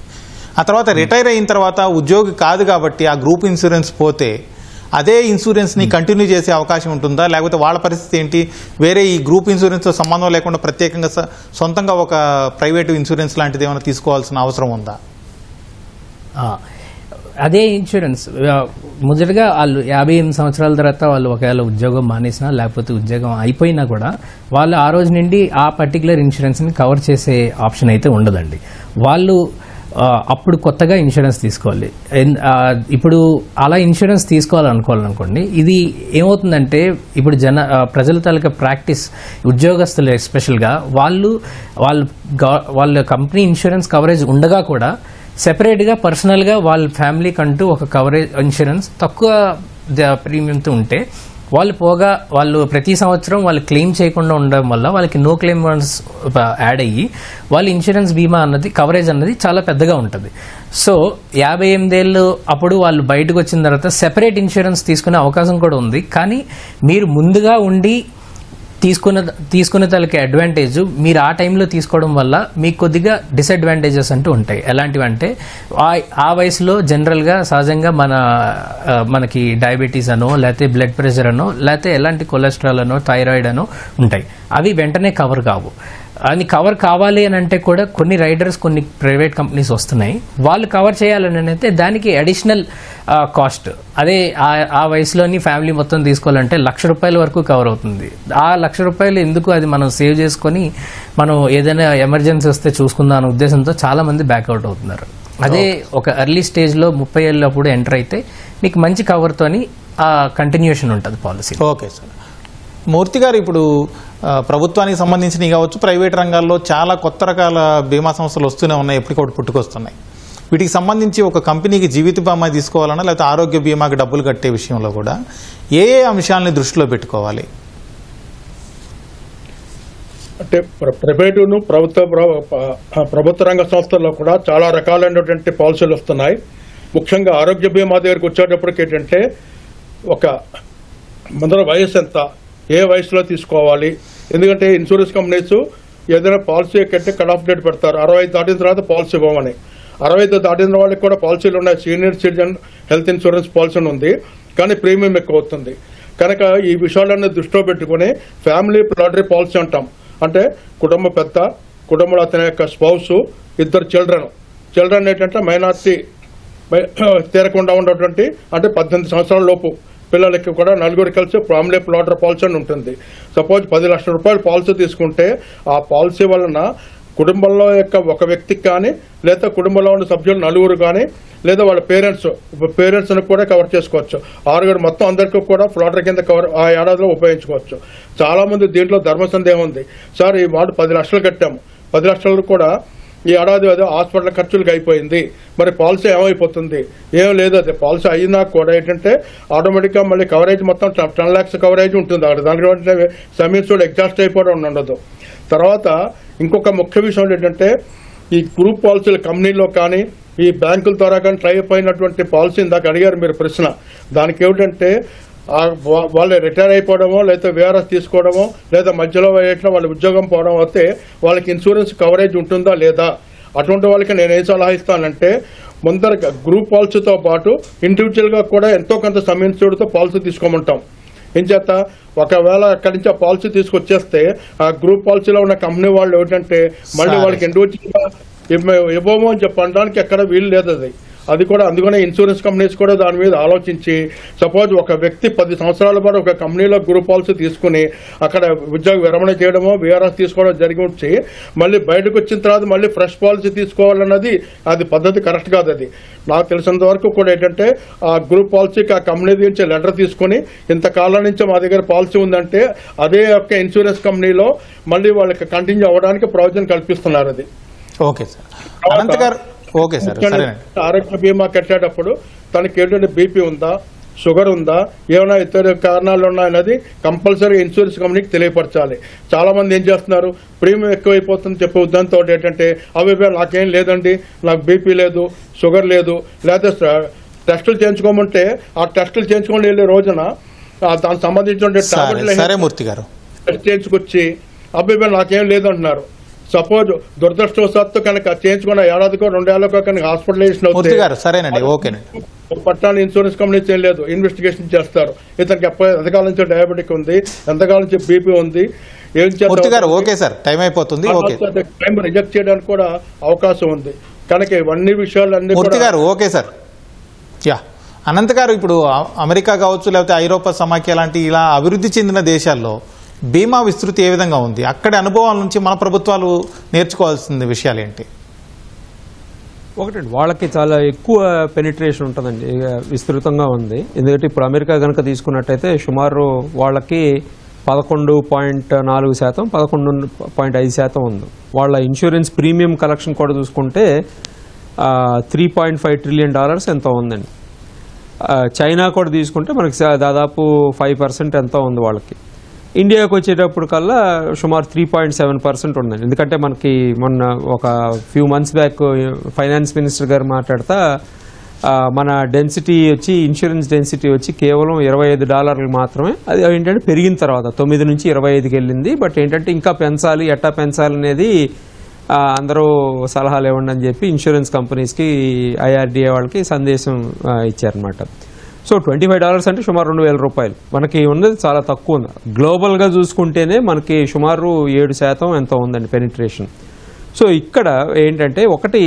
ఆ తర్వాత రిటైర్ అయిన తర్వాత ఉద్యోగి కాదు కాబట్టి ఆ గ్రూప్ ఇన్సూరెన్స్ పోతే అదే ఇన్సూరెన్స్ని కంటిన్యూ చేసే అవకాశం ఉంటుందా? లేకపోతే వాళ్ళ పరిస్థితి ఏంటి? వేరే ఈ గ్రూప్ ఇన్సూరెన్స్తో సంబంధం లేకుండా ప్రత్యేకంగా సొంతంగా ఒక ప్రైవేటు ఇన్సూరెన్స్ లాంటిది ఏమైనా తీసుకోవాల్సిన అవసరం ఉందా? అదే ఇన్సూరెన్స్ మొదటగా వాళ్ళు 58 సంవత్సరాల తర్వాత వాళ్ళు ఒకవేళ ఉద్యోగం మానేసినా లేకపోతే ఉద్యోగం అయిపోయినా కూడా వాళ్ళు ఆ రోజు నుండి ఆ పర్టికులర్ ఇన్సూరెన్స్ని కవర్ చేసే ఆప్షన్ అయితే ఉండదండి. వాళ్ళు అప్పుడు కొత్తగా ఇన్సూరెన్స్ తీసుకోవాలి. ఇప్పుడు అలా ఇన్సూరెన్స్ తీసుకోవాలనుకోవాలనుకోండి, ఇది ఏమవుతుందంటే ఇప్పుడు ప్రజల తాలూకా ప్రాక్టీస్, ఉద్యోగస్తులు ఎస్పెషల్గా వాళ్ళ కంపెనీ ఇన్సూరెన్స్ కవరేజ్ ఉండగా కూడా సెపరేట్గా పర్సనల్గా వాళ్ళ ఫ్యామిలీకి అంటూ ఒక కవరేజ్ ఇన్సూరెన్స్ తక్కువ ప్రీమియంతో ఉంటే వాళ్ళు ప్రతి సంవత్సరం వాళ్ళు క్లెయిమ్ చేయకుండా ఉండడం వల్ల వాళ్ళకి నో క్లెయిమ్ యాడ్ అయ్యి వాళ్ళ ఇన్సూరెన్స్ బీమా అన్నది కవరేజ్ అన్నది చాలా పెద్దగా ఉంటుంది. సో 58 ఏళ్ళు అప్పుడు వాళ్ళు బయటకు వచ్చిన తర్వాత సెపరేట్ ఇన్సూరెన్స్ తీసుకునే అవకాశం కూడా ఉంది. కానీ మీరు ముందుగా ఉండి తీసుకునే తలకి అడ్వాంటేజ్ మీరు ఆ టైంలో తీసుకోవడం వల్ల మీకు కొద్దిగా డిసడ్వాంటేజెస్ అంటూ ఉంటాయి. ఎలాంటివంటే ఆ వయసులో జనరల్గా సహజంగా మనకి డయాబెటీస్ అనో లేకపోతే బ్లడ్ ప్రెషర్ అనో లేకపోతే ఎలాంటి కొలెస్ట్రాల్ అనో థైరాయిడ్ అనో ఉంటాయి. అవి వెంటనే కవర్ కావు. అది కవర్ కావాలి అని అంటే కూడా కొన్ని రైడర్స్, కొన్ని ప్రైవేట్ కంపెనీస్ వస్తున్నాయి. వాళ్ళు కవర్ చేయాలని అయితే దానికి అడిషనల్ కాస్ట్. అదే ఆ వయసులోని ఫ్యామిలీ మొత్తం తీసుకోవాలంటే ₹1,00,000 వరకు కవర్ అవుతుంది. ఆ ₹1,00,000 ఎందుకు, అది మనం సేవ్ చేసుకొని మనం ఏదైనా ఎమర్జెన్సీ వస్తే చూసుకుందాం అనే ఉద్దేశంతో చాలా మంది బ్యాక్అవుట్ అవుతున్నారు. అదే ఒక ఎర్లీ స్టేజ్లో 30 ఏళ్ళు అప్పుడు ఎంటర్ అయితే మీకు మంచి కవర్తోని ఆ కంటిన్యూషన్ ఉంటుంది పాలసీ. Okay sir. మూర్తి గారు, ఇప్పుడు ప్రభుత్వానికి సంబంధించినవి కావచ్చు, ప్రైవేట్ రంగాల్లో చాలా కొత్త రకాల బీమా సంస్థలు వస్తూనే ఉన్నాయి, ఎప్పటికొకటి పుట్టుకొస్తున్నాయి. వీటికి సంబంధించి ఒక కంపెనీకి జీవిత బీమా తీసుకోవాలన్నా లేకపోతే ఆరోగ్య బీమాకి డబ్బులు కట్టే విషయంలో కూడా ఏ అంశాలని దృష్టిలో పెట్టుకోవాలి? అంటే ప్రైవేటును ప్రభుత్వ రంగ సంస్థల్లో కూడా చాలా రకాలైనటువంటి పాలసీలు వస్తున్నాయి. ముఖ్యంగా ఆరోగ్య బీమా దగ్గరికి వచ్చేటప్పటికి ఏంటంటే ఒక ముందర వయసు ఎంత, ఏ వయసులో తీసుకోవాలి. ఎందుకంటే ఇన్సూరెన్స్ కంపెనీస్ ఏదైనా పాలసీ కంటే కట్ ఆఫ్ డేట్ పెడతారు, 65 దాటిన తర్వాత పాలసీ ఇవ్వమని. 65 దాటిన వాళ్ళకి కూడా పాలసీలు ఉన్నాయి. Senior citizen health insurance policy ఉంది, కానీ ప్రీమియం ఎక్కువ అవుతుంది. కనుక ఈ విషయాలన్నీ దృష్టిలో పెట్టుకుని ఫ్యామిలీ ప్లాటరీ పాలసీ అంటాం. అంటే కుటుంబ పెద్ద, కుటుంబంలో అతని యొక్క స్పౌస్, 2 చిల్డ్రన్ ఏంటంటే మైనార్టీ తీరకుండా ఉన్నటువంటి, అంటే 18 సంవత్సరాల లోపు పిల్లలకి కూడా 4 కలిసి ఫ్యామిలీ ప్లాటర్ పాలసీ అని ఉంటుంది. సపోజ్ 10 లక్షల రూపాయలు పాలసీ తీసుకుంటే ఆ పాలసీ వలన కుటుంబంలో యొక్క ఒక వ్యక్తికి కానీ లేదా కుటుంబంలో ఉన్న సభ్యులు నలుగురు కానీ లేదా వాళ్ళ పేరెంట్స్ కూడా కవర్ చేసుకోవచ్చు. 6 మొత్తం అందరికీ కూడా ఫ్లాటర్ కింద కవర్ ఆ ఏడాదిలో ఉపయోగించుకోవచ్చు. చాలా మంది దీంట్లో ధర్మ సందేహం ఉంది. సార్ ఈ మాట 10 లక్షలు కట్టాము, 10 లక్షలు కూడా ఈ ఏడాది అదే హాస్పిటల్ ఖర్చులకు అయిపోయింది, మరి పాలసీ ఏమైపోతుంది? ఏం లేదు, అదే పాలసీ అయినా కూడా ఏంటంటే ఆటోమేటిక్గా మళ్ళీ కవరేజ్ మొత్తం 10 lakhs కవరేజ్ ఉంటుంది అక్కడ. దానికి సమీర్స్ కూడా ఎగ్జాస్ట్ అయిపోవడం ఉండదు. తర్వాత ఇంకొక ముఖ్య విషయం ఏంటంటే ఈ గ్రూప్ పాలసీల కంపెనీలో కానీ ఈ బ్యాంకుల ద్వారా కానీ ట్రై అయిపోయినటువంటి పాలసీ ఇందాక అడిగారు మీరు ప్రశ్న. దానికి ఏమిటంటే వాళ్ళు రిటైర్ అయిపోవడమో లేదా VRS తీసుకోవడమో లేదా మధ్యలో వాళ్ళ ఉద్యోగం పోవడం అయితే వాళ్ళకి ఇన్సూరెన్స్ కవరేజ్ ఉంటుందా లేదా? అటువంటి వాళ్ళకి నేను ఏ సలహా ఇస్తానంటే ముందర గ్రూప్ పాలసీతో పాటు ఇండివిజువల్గా కూడా ఎంతో కొంత సమ్ ఇన్సూర్డ్తో పాలసీ తీసుకోమంటాం. ఏం చేత ఒకవేళ అక్కడి నుంచి ఆ పాలసీ తీసుకొచ్చేస్తే ఆ గ్రూప్ పాలసీలో ఉన్న కంపెనీ వాళ్ళు ఏమిటంటే మళ్ళీ వాళ్ళకి ఇండివిజువల్గా ఇవ్వము అని చెప్పడానికి ఎక్కడ వీలు లేదు. అది కూడా అందుకనే ఇన్సూరెన్స్ కంపెనీస్ కూడా దాని మీద ఆలోచించి సపోజ్ ఒక వ్యక్తి 10 సంవత్సరాల పాటు ఒక కంపెనీలో గ్రూప్ పాలసీ తీసుకుని అక్కడ ఉద్యోగ విరమణ చేయడమో VRS తీసుకోవడం జరిగి వచ్చి మళ్ళీ బయటకు వచ్చిన తర్వాత మళ్ళీ ఫ్రెష్ పాలసీ తీసుకోవాలన్నది అది పద్ధతి కరెక్ట్ కాదు. అది నాకు తెలిసినంత వరకు కూడా ఏంటంటే ఆ గ్రూప్ పాలసీకి ఆ కంపెనీ నుంచి లెటర్ తీసుకుని ఇంతకాలం నుంచి మా దగ్గర పాలసీ ఉందంటే అదే యొక్క ఇన్సూరెన్స్ కంపెనీలో మళ్ళీ వాళ్ళకి కంటిన్యూ అవ్వడానికి ప్రయోజనం కల్పిస్తున్నారు. అది ఓకే సార్. అనంత్ గారు ఓకే సార్. ఆరోగ్య బీమా కట్టేటప్పుడు తనకి ఏంటంటే బీపీ ఉందా, షుగర్ ఉందా, ఏమైనా ఇతర కారణాలు ఉన్నాయన్నది కంపల్సరీ ఇన్సూరెన్స్ కంపెనీకి తెలియపరచాలి. చాలా మంది ఏం చేస్తున్నారు, ప్రీమియం ఎక్కువైపోతుంది చెప్పే ఉద్దేశంతో ఏంటంటే అవి నాకేం లేదండి, నాకు బీపీ లేదు, షుగర్ లేదు, లేదా టెస్టులు చేయించుకోమంటే ఆ టెస్టులు చేయించుకొని వెళ్ళే రోజున దానికి సంబంధించిన టెస్ట్ చేయించుకొచ్చి అబ్బాయి నాకేం లేదంటున్నారు. సపోజ్ దురదృష్టవశాత్తు కనుక చేయించుకున్న ఏడాదికో 2 ఏళ్లకో కనుక హాస్పిటలైజేషన్ అవుతుంది, పట్టాలు ఇన్సూరెన్స్ కంపెనీస్ ఏం లేదు, ఇన్వెస్టిగేషన్ చేస్తారు. ఇతనికి ఎంతకాలం నుంచి డయాబెటిక్ ఉంది, ఎంతకాలం నుంచి బీపీ ఉంది, ఏం చేస్తారు టైం రిజెక్ట్ చేయడానికి కూడా అవకాశం ఉంది. కనుక ఇవన్నీ విషయాలన్నీ ఓకే సార్. అనంత్ గారు, ఇప్పుడు అమెరికా కావచ్చు లేకపోతే ఐరోపా సమాఖ్య లాంటి ఇలా అభివృద్ధి చెందిన దేశాల్లో బీమా విస్తృతి ఏ విధంగా ఉంది? అక్కడి అనుభవాల నుంచి మన ప్రభుత్వాలు నేర్చుకోవాల్సిన విషయాలు ఏంటి? ఒకటండి, వాళ్ళకి చాలా ఎక్కువ పెనిట్రేషన్ ఉంటుందండి, విస్తృతంగా ఉంది. ఎందుకంటే ఇప్పుడు అమెరికా కనుక తీసుకున్నట్టయితే సుమారు వాళ్ళకి 11.4%, 11.5% ఉంది. వాళ్ళ ఇన్సూరెన్స్ ప్రీమియం కలెక్షన్ కూడా చూసుకుంటే $3.5 trillion ఎంతో ఉందండి. చైనా కూడా తీసుకుంటే మనకి దాదాపు 5% ఎంతో ఉంది వాళ్ళకి. ఇండియాకి వచ్చేటప్పుడు కల్లా సుమారు 3.7% ఉందండి. ఎందుకంటే మనకి మొన్న ఒక few months back finance minister గారు మాట్లాడుతా మన డెన్సిటీ వచ్చి ఇన్సూరెన్స్ డెన్సిటీ వచ్చి కేవలం $25 మాత్రమే. అది ఏంటంటే పెరిగిన తర్వాత 9 నుంచి 25కి వెళ్ళింది. బట్ ఏంటంటే ఇంకా పెంచాలి, ఎట్టా పెంచాలి అనేది అందరూ సలహాలు ఇవ్వండి అని చెప్పి ఇన్సూరెన్స్ కంపెనీస్కి IRDA వాళ్ళకి సందేశం ఇచ్చారనమాట. సో $25 అంటే సుమారు $2,000. మనకి ఉన్నది చాలా తక్కువ ఉంది. గ్లోబల్గా చూసుకుంటేనే మనకి సుమారు 7% ఎంతో ఉందండి పెనిట్రేషన్. సో ఇక్కడ ఏంటంటే ఒకటి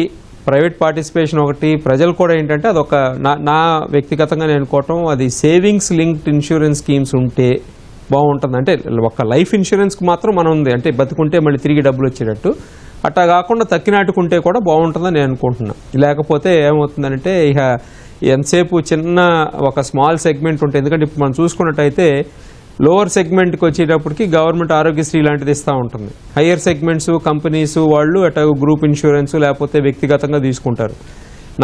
ప్రైవేట్ పార్టిసిపేషన్, ఒకటి ప్రజలు కూడా ఏంటంటే అదొక నా వ్యక్తిగతంగా నేను అనుకోవటం, అది సేవింగ్స్ లింక్డ్ ఇన్సూరెన్స్ స్కీమ్స్ ఉంటే బాగుంటుంది. అంటే ఒక లైఫ్ ఇన్సూరెన్స్కి మాత్రం మనం ఉంది, అంటే బతుకుంటే మళ్ళీ తిరిగి డబ్బులు వచ్చేటట్టు. అట్టా కాకుండా తక్కినాటుకుంటే కూడా బాగుంటుందని నేను అనుకుంటున్నాను. లేకపోతే ఏమవుతుందంటే ఇక ఎంతసేపు చిన్న ఒక స్మాల్ సెగ్మెంట్ ఉంటుంది. ఎందుకంటే ఇప్పుడు మనం చూసుకున్నట్టయితే లోవర్ సెగ్మెంట్కి వచ్చేటప్పటికి గవర్నమెంట్ ఆరోగ్యశ్రీ లాంటిది ఇస్తూ ఉంటుంది. హయ్యర్ సెగ్మెంట్స్ కంపెనీస్ వాళ్ళు అటు గ్రూప్ ఇన్సూరెన్స్ లేకపోతే వ్యక్తిగతంగా తీసుకుంటారు.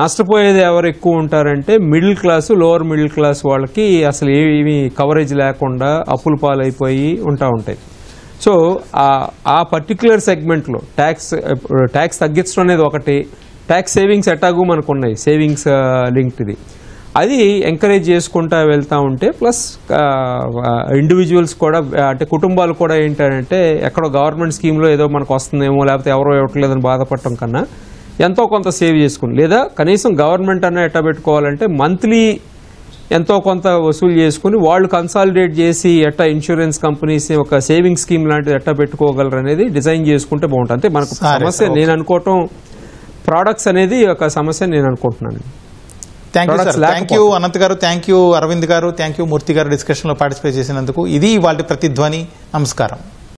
నష్టపోయేది ఎవరు ఎక్కువ ఉంటారంటే middle class, lower middle class వాళ్ళకి అసలు ఏమీ కవరేజ్ లేకుండా అప్పుల పాలైపోయి ఉంటాయి. సో ఆ పర్టికులర్ సెగ్మెంట్లో ట్యాక్స్ తగ్గించడం అనేది ఒకటి, ట్యాక్స్ సేవింగ్స్ ఎట్టాగు మనకు ఉన్నాయి, సేవింగ్స్ లింక్డ్ది, అది ఎంకరేజ్ చేసుకుంటూ వెళ్తూ ఉంటే ప్లస్ ఇండివిజువల్స్ కూడా అంటే కుటుంబాలు కూడా ఏంటంటే ఎక్కడో గవర్నమెంట్ స్కీమ్లో ఏదో మనకు వస్తుందేమో లేకపోతే ఎవరో ఇవ్వట్లేదని బాధపడటం కన్నా ఎంతో కొంత సేవ్ చేసుకుని, లేదా కనీసం గవర్నమెంట్ అన్న ఎట్టా పెట్టుకోవాలంటే మంత్లీ ఎంతో కొంత వసూలు చేసుకుని వాళ్ళు కన్సాలిడేట్ చేసి ఎట్టా ఇన్సూరెన్స్ కంపెనీస్ ఒక సేవింగ్ స్కీమ్ లాంటిది ఎట్టా పెట్టుకోగలరు అనేది డిజైన్ చేసుకుంటే బాగుంటుంది. అంటే మనకు సమస్య నేను అనుకోవటం ప్రోడక్ట్స్ అనేది ఒక సమస్య నేను అనుకుంటున్నాను. థ్యాంక్ యూ అనంత్ గారు, థ్యాంక్ యూ అరవింద్ గారు, థ్యాంక్ యూ మూర్తి గారు డిస్కషన్లో పార్టిసిపేట్ చేసినందుకు. ఇది వాళ్ళ ప్రతిధ్వని. నమస్కారం.